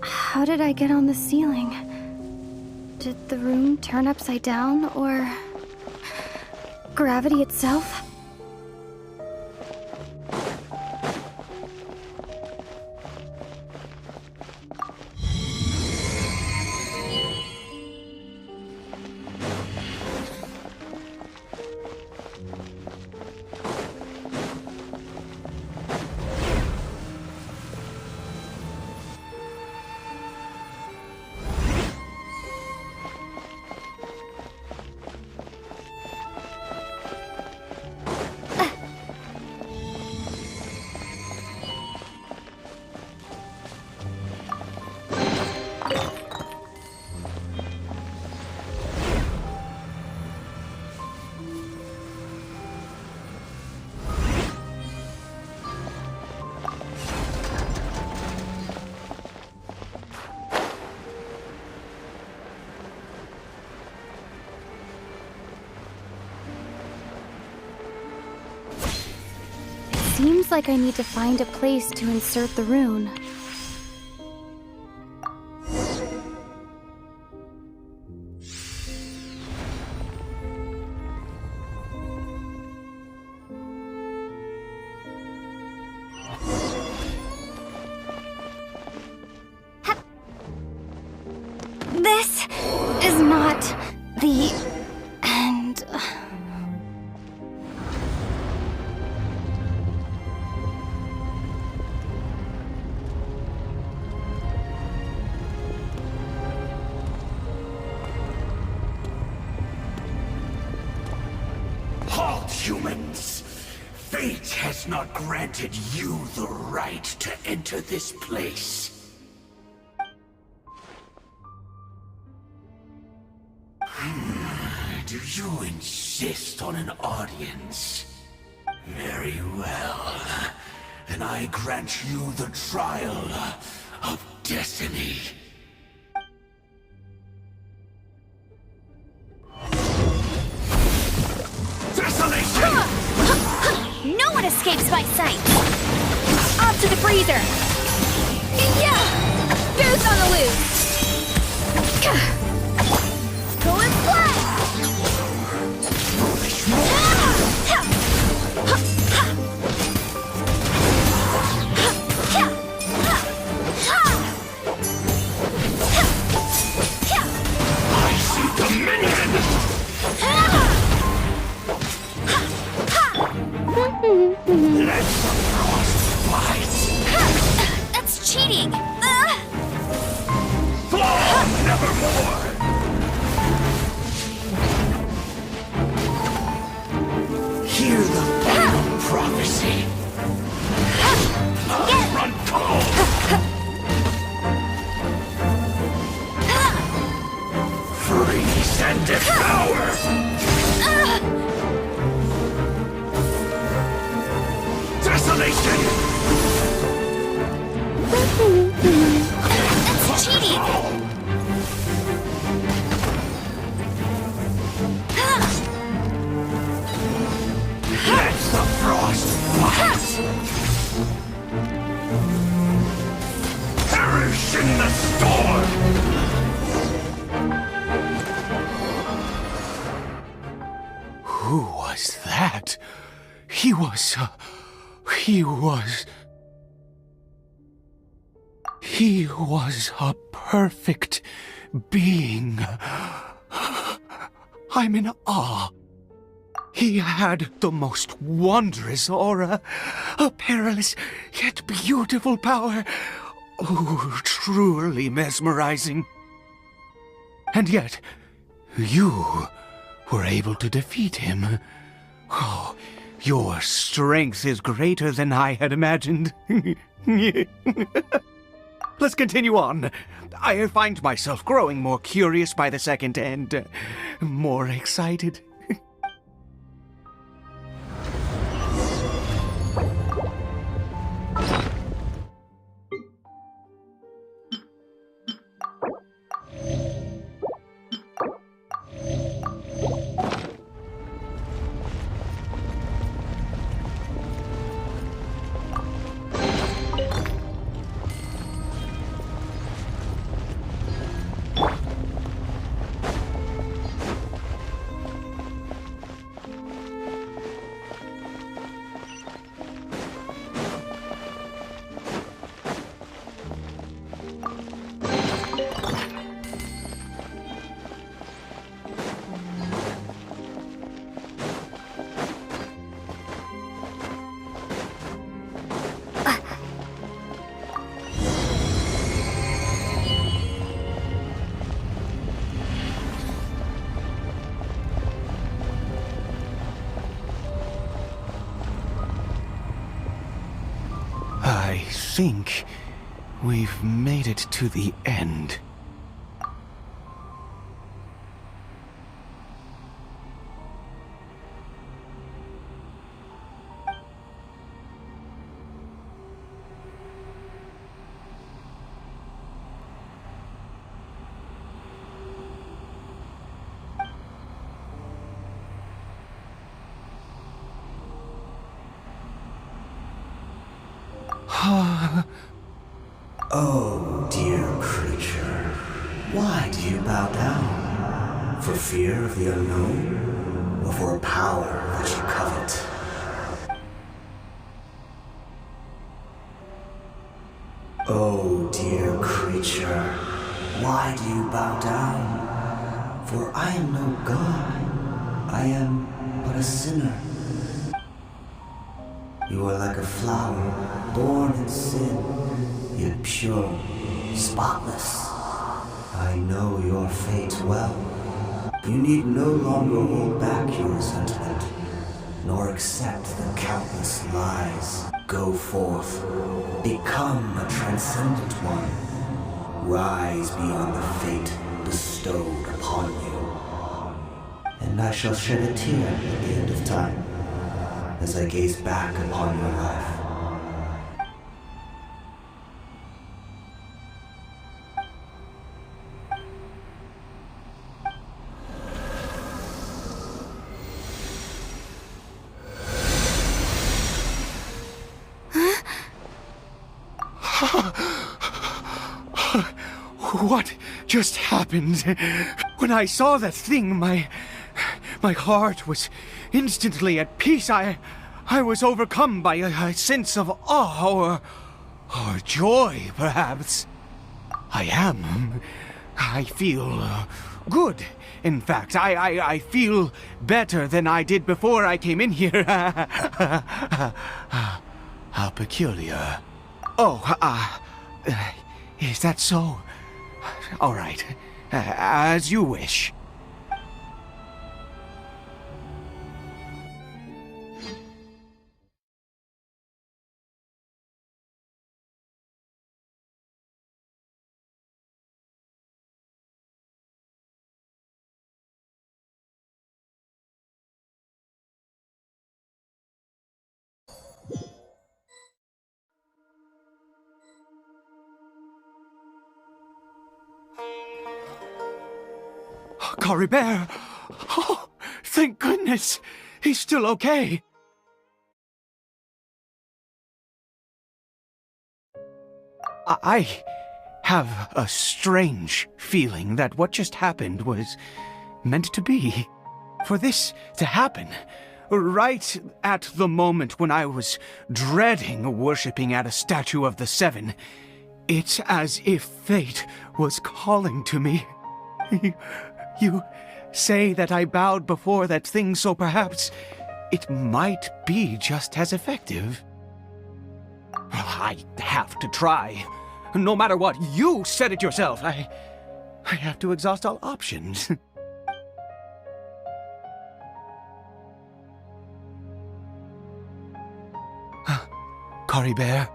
How did I get on the ceiling? Did the room turn upside down, or gravity itself? Seems like I need to find a place to insert the rune. This is not the end. humans. Fate has not granted you the right to enter this place. Do you insist on an audience? Very well. Then I grant you the trial of destiny. Desolation! No one escapes my sight! Off to the freezer! Yeah! Boost on the loose! Going flat! I see dominion! Let the frost bite! That's cheating! Fall nevermore! Hear the final prophecy. Blood run cold! Freeze and devour! Desolation! That's cheating! Let the frost bite! Perish in the storm! Who was that? He was a perfect being. I'm in awe. He had the most wondrous aura, a perilous yet beautiful power. Oh, truly mesmerizing. And yet, you were able to defeat him. Oh, your strength is greater than I had imagined. Let's continue on. I find myself growing more curious by the second and more excited. I think we've made it to the end. Oh, dear creature, why do you bow down? For fear of the unknown? Or for a power that you covet? Oh, dear creature, why do you bow down? For I am no god, I am but a sinner. You are like a flower, born in sin, yet pure, spotless. I know your fate well. You need no longer hold back your resentment, nor accept the countless lies. Go forth, become a transcendent one. Rise beyond the fate bestowed upon you. And I shall shed a tear at the end of time, as I gaze back upon your life. What just happened? When I saw that thing, my heart was instantly at peace. I was overcome by a sense of awe or joy, perhaps. I feel good. In fact, I feel better than I did before I came in here. How peculiar. Oh, is that so? All right, as you wish. Caribert! Oh, thank goodness! He's still okay! I have a strange feeling that what just happened was meant to be. For this to happen, right at the moment when I was dreading worshipping at a statue of the Seven, it's as if fate was calling to me. You say that I bowed before that thing, so perhaps it might be just as effective. I have to try. No matter what, you said it yourself. I have to exhaust all options. Caribert?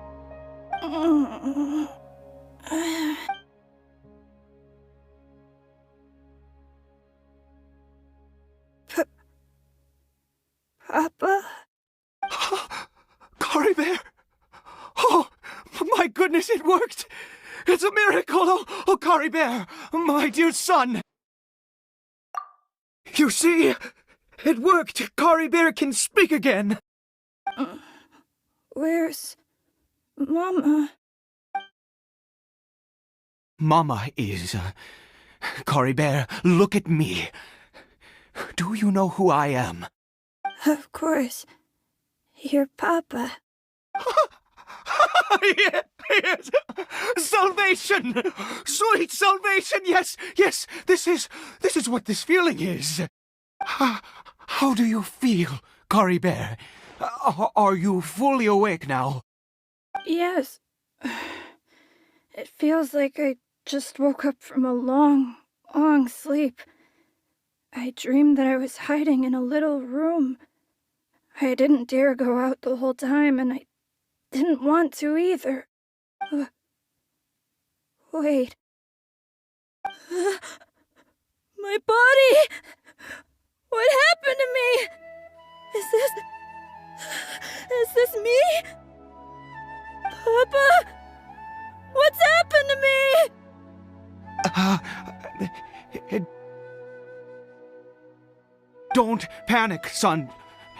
Papa? Caribert! Oh, my goodness, it worked! It's a miracle! Oh, Caribert, my dear son! You see, it worked! Caribert can speak again! Where's Mama? Mama is... Caribert, look at me. Do you know who I am? Of course. Your Papa. Yes! Salvation! Sweet salvation! Yes! This is what this feeling is. How do you feel, Caribert? Are you fully awake now? Yes. It feels like I just woke up from a long, long sleep. I dreamed that I was hiding in a little room. I didn't dare go out the whole time, and I didn't want to either. Wait. My body! What happened to me? Is this me? Papa? What's happened to me? Don't panic, son.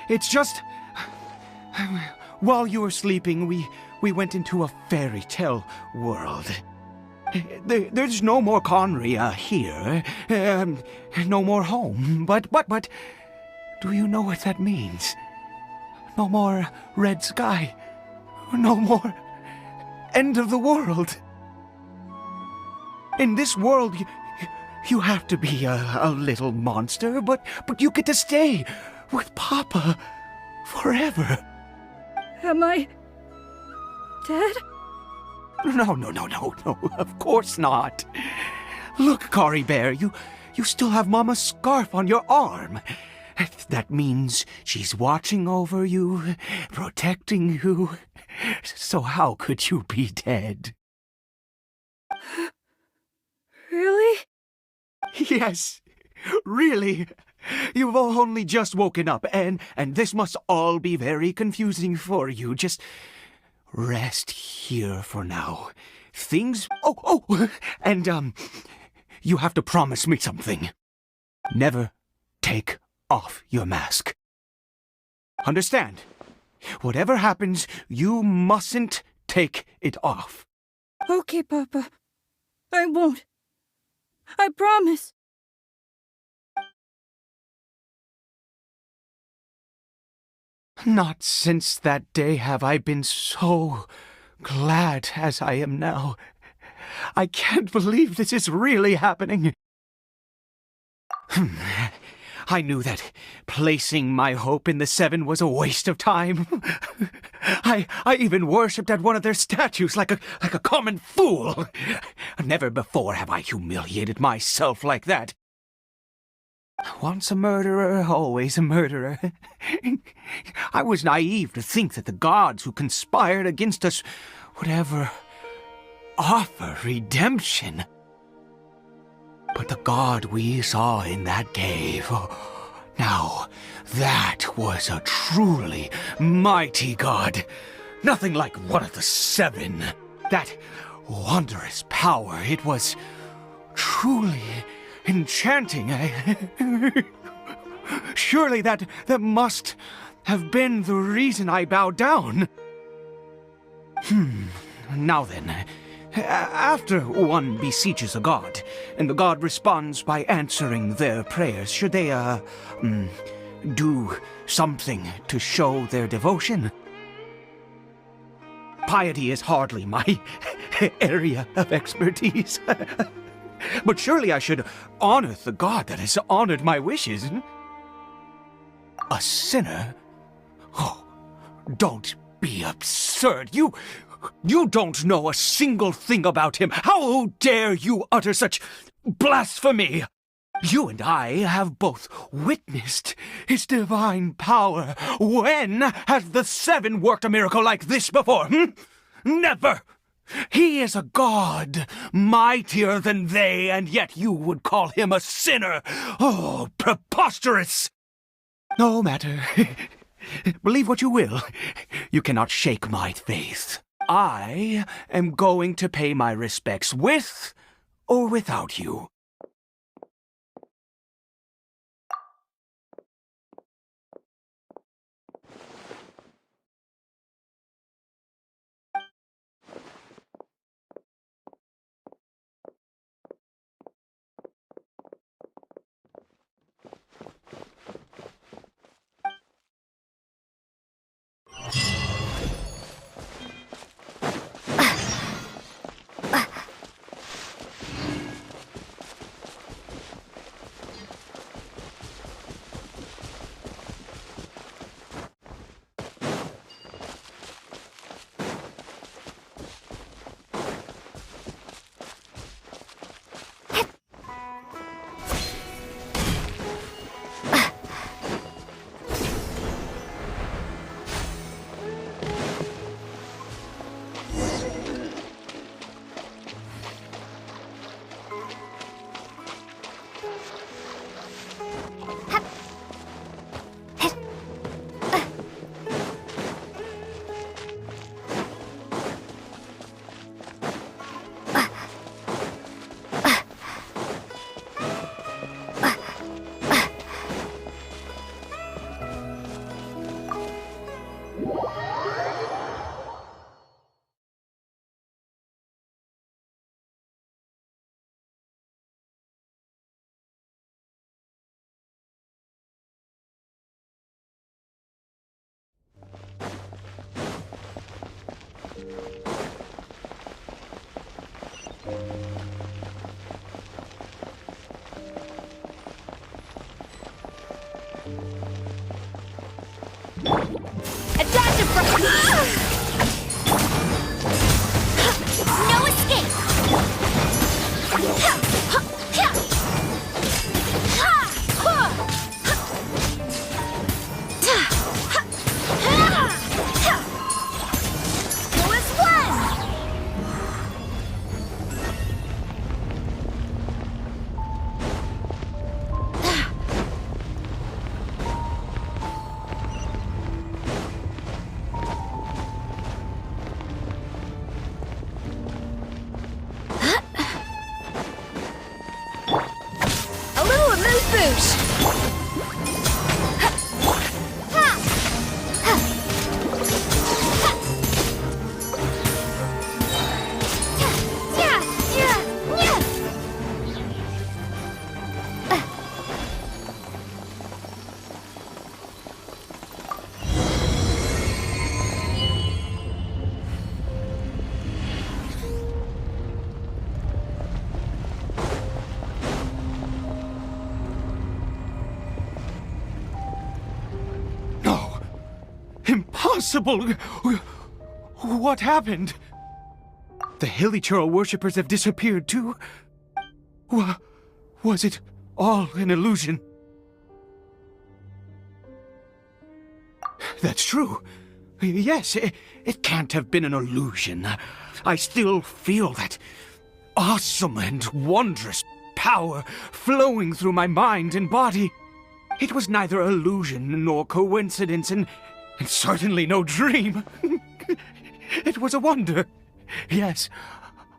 It's just... While you were sleeping, we went into a fairy tale world. There's no more Conria here. No more home. But... Do you know what that means? No more red sky. No more... end of the world. In this world, you have to be a little monster, but you get to stay with Papa forever. Am I dead? No, of course not. Look, Caribert, you still have Mama's scarf on your arm. That means she's watching over you, protecting you. So how could you be dead? Really? Yes, really. You've only just woken up, and this must all be very confusing for you. Just rest here for now. Things... Oh, and, you have to promise me something. Never take off your mask. Understand? Whatever happens, you mustn't take it off. Okay, Papa. I won't. I promise. Not since that day have I been so glad as I am now. I can't believe this is really happening. I knew that placing my hope in the Seven was a waste of time. I even worshipped at one of their statues like a common fool. Never before have I humiliated myself like that. Once a murderer, always a murderer. I was naive to think that the gods who conspired against us would ever offer redemption. But the god we saw in that cave, now that was a truly mighty god. Nothing like one of the Seven. That wondrous power, it was truly enchanting. Surely that must have been the reason I bowed down. Now then, after one beseeches a god, and the god responds by answering their prayers, should they, do something to show their devotion? Piety is hardly my area of expertise. But surely I should honor the god that has honored my wishes. A sinner? Oh, don't be absurd. You don't know a single thing about him. How dare you utter such blasphemy? You and I have both witnessed his divine power. When has the Seven worked a miracle like this before? Never! He is a god, mightier than they, and yet you would call him a sinner. Oh, preposterous! No matter. Believe what you will. You cannot shake my faith. I am going to pay my respects with or without you. No escape! impossible! What happened? The Hilly Churl worshippers have disappeared too? Was it all an illusion? That's true. Yes, it can't have been an illusion. I still feel that awesome and wondrous power flowing through my mind and body. It was neither illusion nor coincidence, and certainly no dream. It was a wonder. Yes,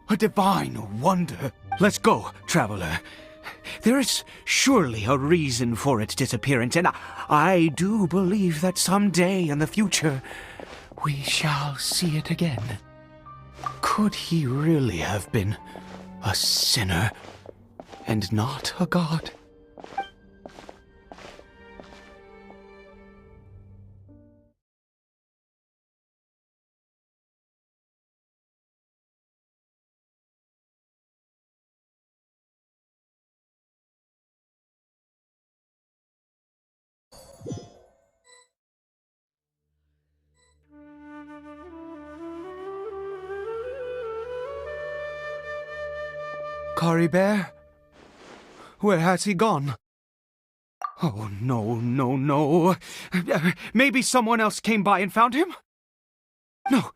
a divine wonder. Let's go, traveler. There is surely a reason for its disappearance, and I do believe that someday in the future we shall see it again. Could he really have been a sinner and not a god? Caribert? Where has he gone? Oh, no. Maybe someone else came by and found him? No,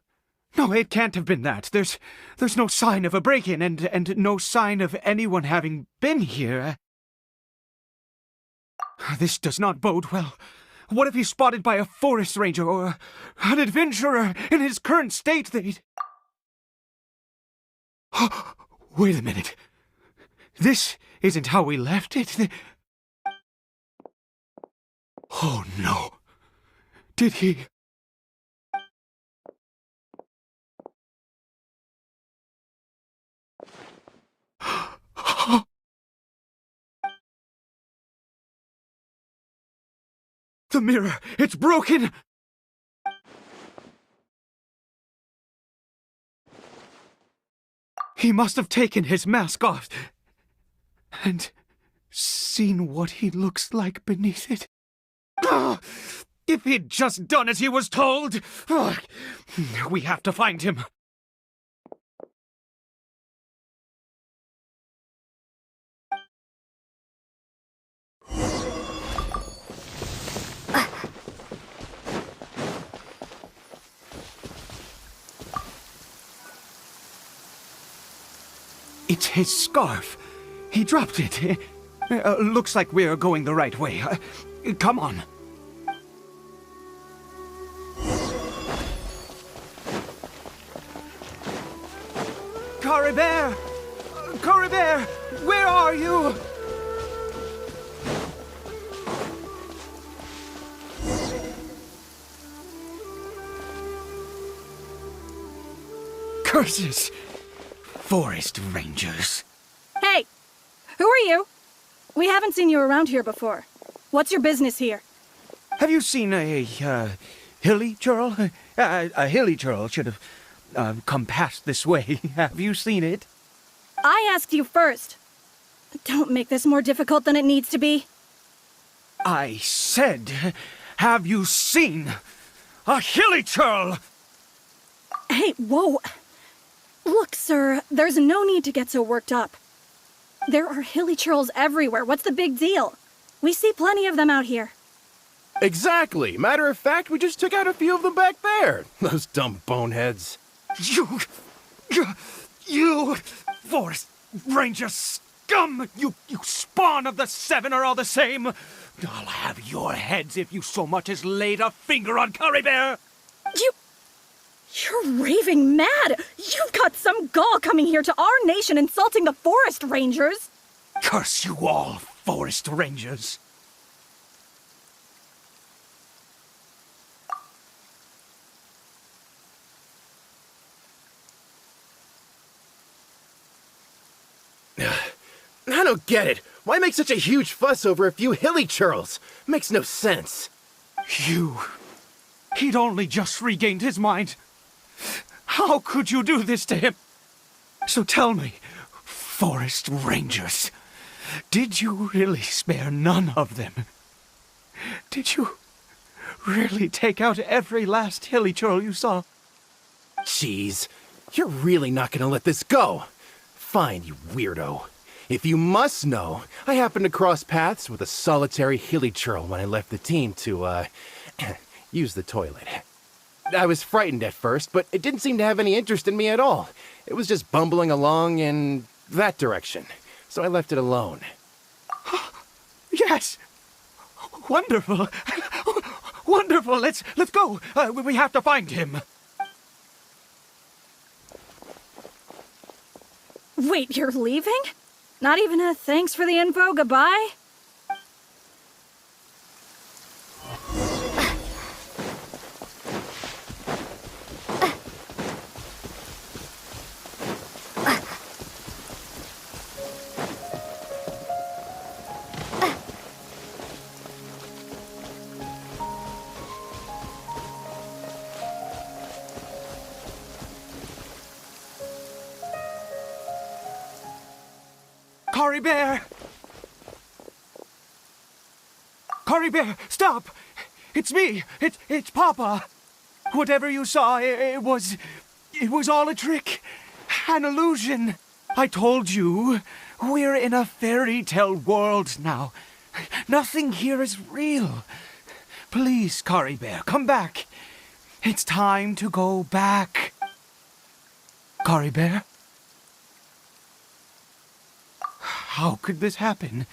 it can't have been that. There's no sign of a break-in and no sign of anyone having been here. This does not bode well. What if he's spotted by a forest ranger or an adventurer in his current state? Wait a minute. This isn't how we left it. Oh, no. Did he... The mirror! It's broken! He must have taken his mask off and seen what he looks like beneath it. If he'd just done as he was told! We have to find him. It's his scarf. He dropped it. Looks like we're going the right way. Come on. Caribert! Caribert! Where are you? Curses! Forest rangers. Hey! Who are you? We haven't seen you around here before. What's your business here? Have you seen a hilly churl? A hilly churl should have come past this way. Have you seen it? I asked you first. Don't make this more difficult than it needs to be. I said, have you seen a hilly churl? Hey, whoa. Look, sir, there's no need to get so worked up. There are hilly churls everywhere. What's the big deal? We see plenty of them out here. Exactly. Matter of fact, we just took out a few of them back there. Those dumb boneheads. You forest ranger scum! You spawn of the seven are all the same. I'll have your heads if you so much as laid a finger on Caribert. You're raving mad! You've got some gall coming here to our nation insulting the forest rangers! Curse you all, forest rangers! I don't get it. Why make such a huge fuss over a few hilly churls? Makes no sense. He'd only just regained his mind. How could you do this to him? So tell me, forest rangers, did you really spare none of them? Did you really take out every last hilly churl you saw? Jeez, you're really not gonna let this go. Fine, you weirdo. If you must know, I happened to cross paths with a solitary hilly churl when I left the team to, use the toilet. I was frightened at first, but it didn't seem to have any interest in me at all. It was just bumbling along in that direction, so I left it alone. Yes! Wonderful! Wonderful! Let's go! We have to find him! Wait, you're leaving? Not even a thanks for the info, goodbye? Caribert! Caribert, stop! It's me! It's Papa! Whatever you saw, it was all a trick. An illusion. I told you, we're in a fairy tale world now. Nothing here is real. Please, Caribert, come back. It's time to go back. Caribert? How could this happen?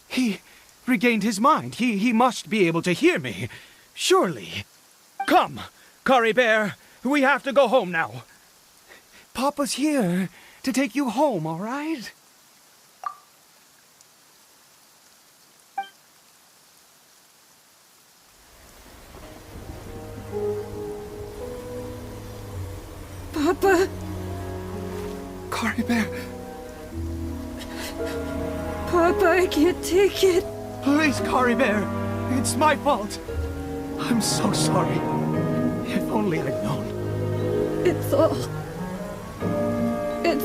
He regained his mind. He must be able to hear me. Surely. Come, Caribert. We have to go home now. Papa's here to take you home, all right? Papa? Caribert. Papa, I can't take it. Please, Caribert. It's my fault. I'm so sorry. If only I'd known. It's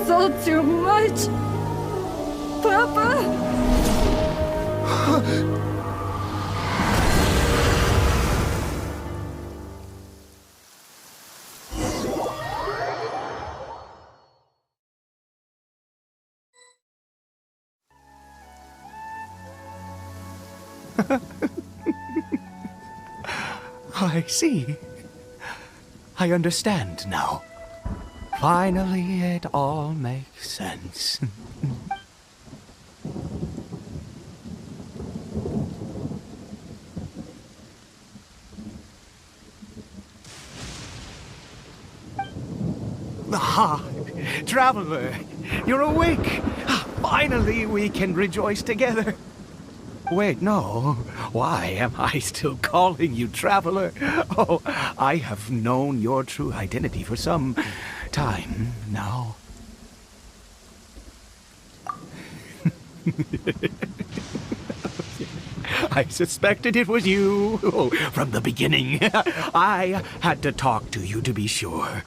all too much. Papa! I see. I understand now. Finally, it all makes sense. Ah, Traveler, you're awake. Finally, we can rejoice together. Wait, no. Why am I still calling you Traveler? Oh, I have known your true identity for some time now. I suspected it was you from the beginning. I had to talk to you to be sure.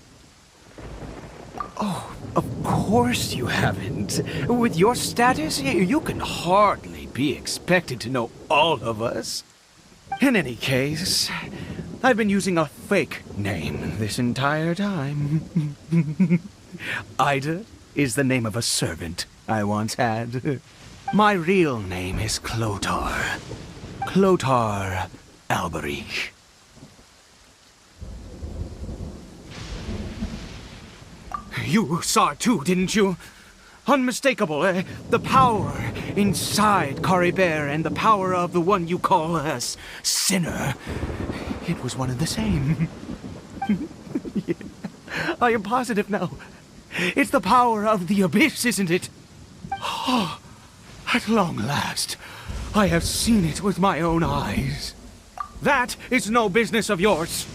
Oh, of course you haven't. With your status, you can hardly be expected to know all of us. In any case, I've been using a fake name this entire time. Ida is the name of a servant I once had. My real name is Chlothar. Chlothar Alberich. You saw it too, didn't you? Unmistakable, the power inside Caribert and the power of the one you call a sinner. It was one and the same. Yeah. I am positive now. It's the power of the abyss, isn't it? Oh, at long last, I have seen it with my own eyes. That is no business of yours.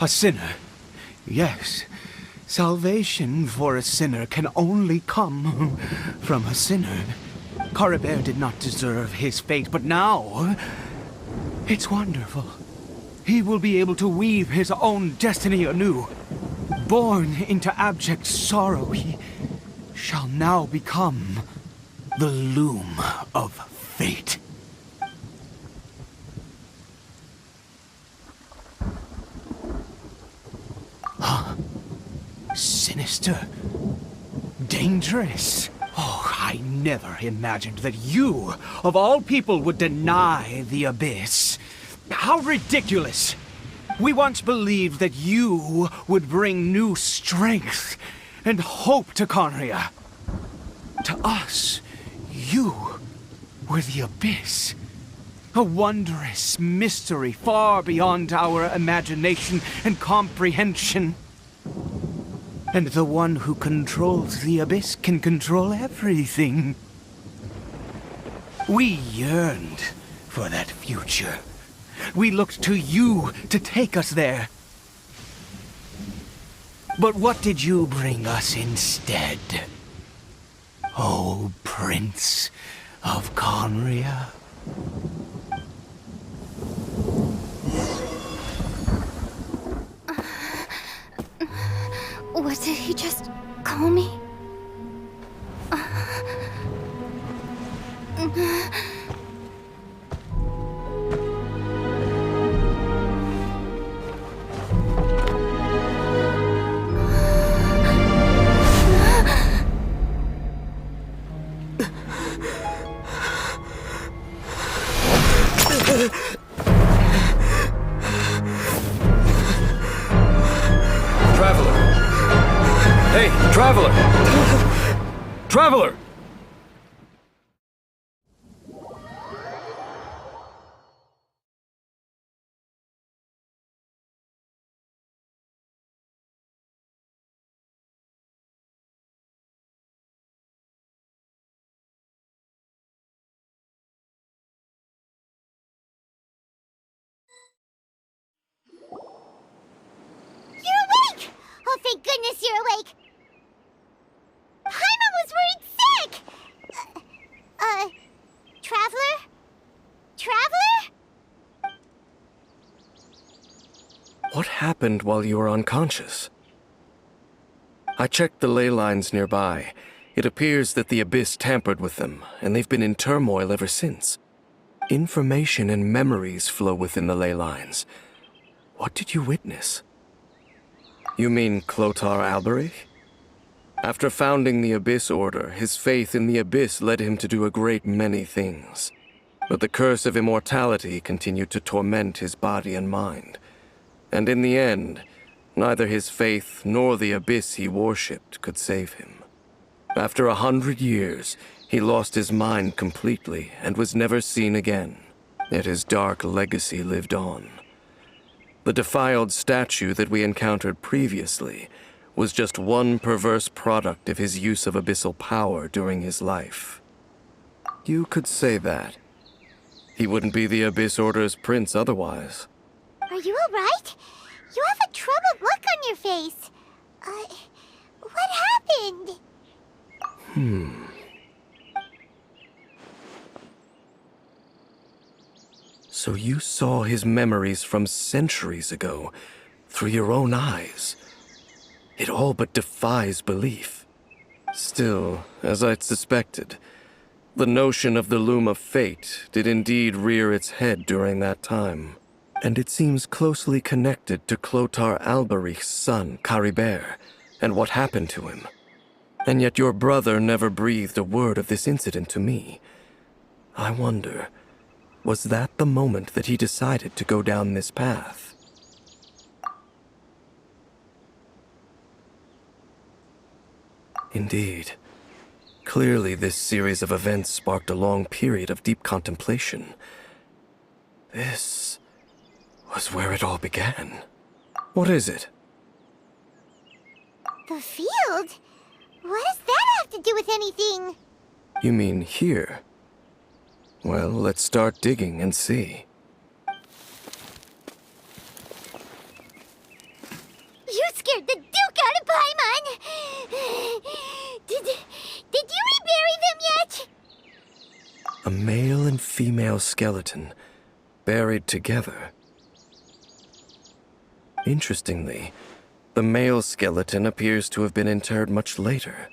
A sinner, yes. Salvation for a sinner can only come from a sinner. Caribert did not deserve his fate, but now it's wonderful. He will be able to weave his own destiny anew. Born into abject sorrow, he shall now become the loom of fate. sinister, dangerous. Oh, I never imagined that you, of all people, would deny the Abyss. How ridiculous! We once believed that you would bring new strength and hope to Conria. To us, you were the Abyss. A wondrous mystery far beyond our imagination and comprehension. And the one who controls the Abyss can control everything. We yearned for that future. We looked to you to take us there. But what did you bring us instead? Oh, Prince of Conria. What did he just call me? Traveler! Traveler! You're awake! Oh, thank goodness you're awake! Paimon was worried sick! Traveler? Traveler? What happened while you were unconscious? I checked the ley lines nearby. It appears that the Abyss tampered with them, and they've been in turmoil ever since. Information and memories flow within the ley lines. What did you witness? You mean Chlothar Alberich? After founding the Abyss Order, his faith in the Abyss led him to do a great many things. But the curse of immortality continued to torment his body and mind. And in the end, neither his faith nor the Abyss he worshipped could save him. After 100 years, he lost his mind completely and was never seen again. Yet his dark legacy lived on. The defiled statue that we encountered previously was just one perverse product of his use of abyssal power during his life. You could say that. He wouldn't be the Abyss Order's prince otherwise. Are you alright? You have a troubled look on your face. What happened? So you saw his memories from centuries ago through your own eyes. It all but defies belief. Still, as I'd suspected, the notion of the Loom of Fate did indeed rear its head during that time. And it seems closely connected to Chlothar Alberich's son, Caribert, and what happened to him. And yet your brother never breathed a word of this incident to me. I wonder, was that the moment that he decided to go down this path? Indeed. Clearly, this series of events sparked a long period of deep contemplation. This was where it all began. What is it? The field? What does that have to do with anything? You mean here? Well, let's start digging and see. You scared the Duke out of Paimon! Did you rebury them yet? A male and female skeleton, buried together. Interestingly, the male skeleton appears to have been interred much later,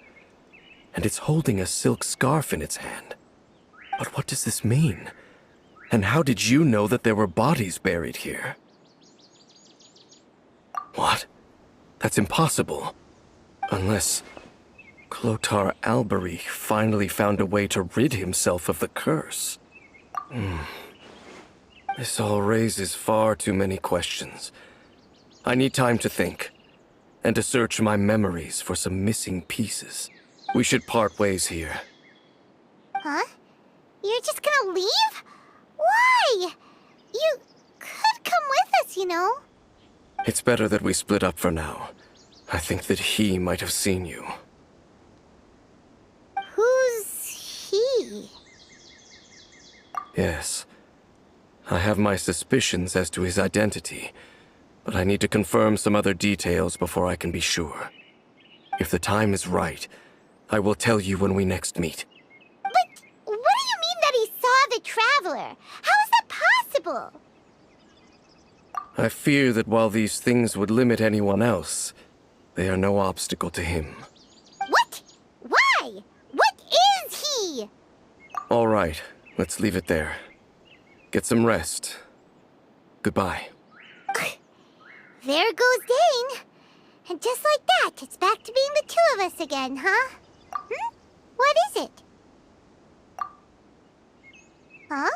and it's holding a silk scarf in its hand. But what does this mean? And how did you know that there were bodies buried here? What? That's impossible. Unless Chlothar Alberich finally found a way to rid himself of the curse. This all raises far too many questions. I need time to think, and to search my memories for some missing pieces. We should part ways here. Huh? You're just gonna leave? Why? You could come with us, you know. It's better that we split up for now. I think that he might have seen you. Who's he? Yes. I have my suspicions as to his identity, but I need to confirm some other details before I can be sure. If the time is right, I will tell you when we next meet. But what do you mean that he saw the Traveler? How is that possible? I fear that while these things would limit anyone else, they are no obstacle to him. What? Why? What is he? All right, let's leave it there. Get some rest. Goodbye. There goes Dane. And just like that, it's back to being the two of us again, huh? What is it? Huh?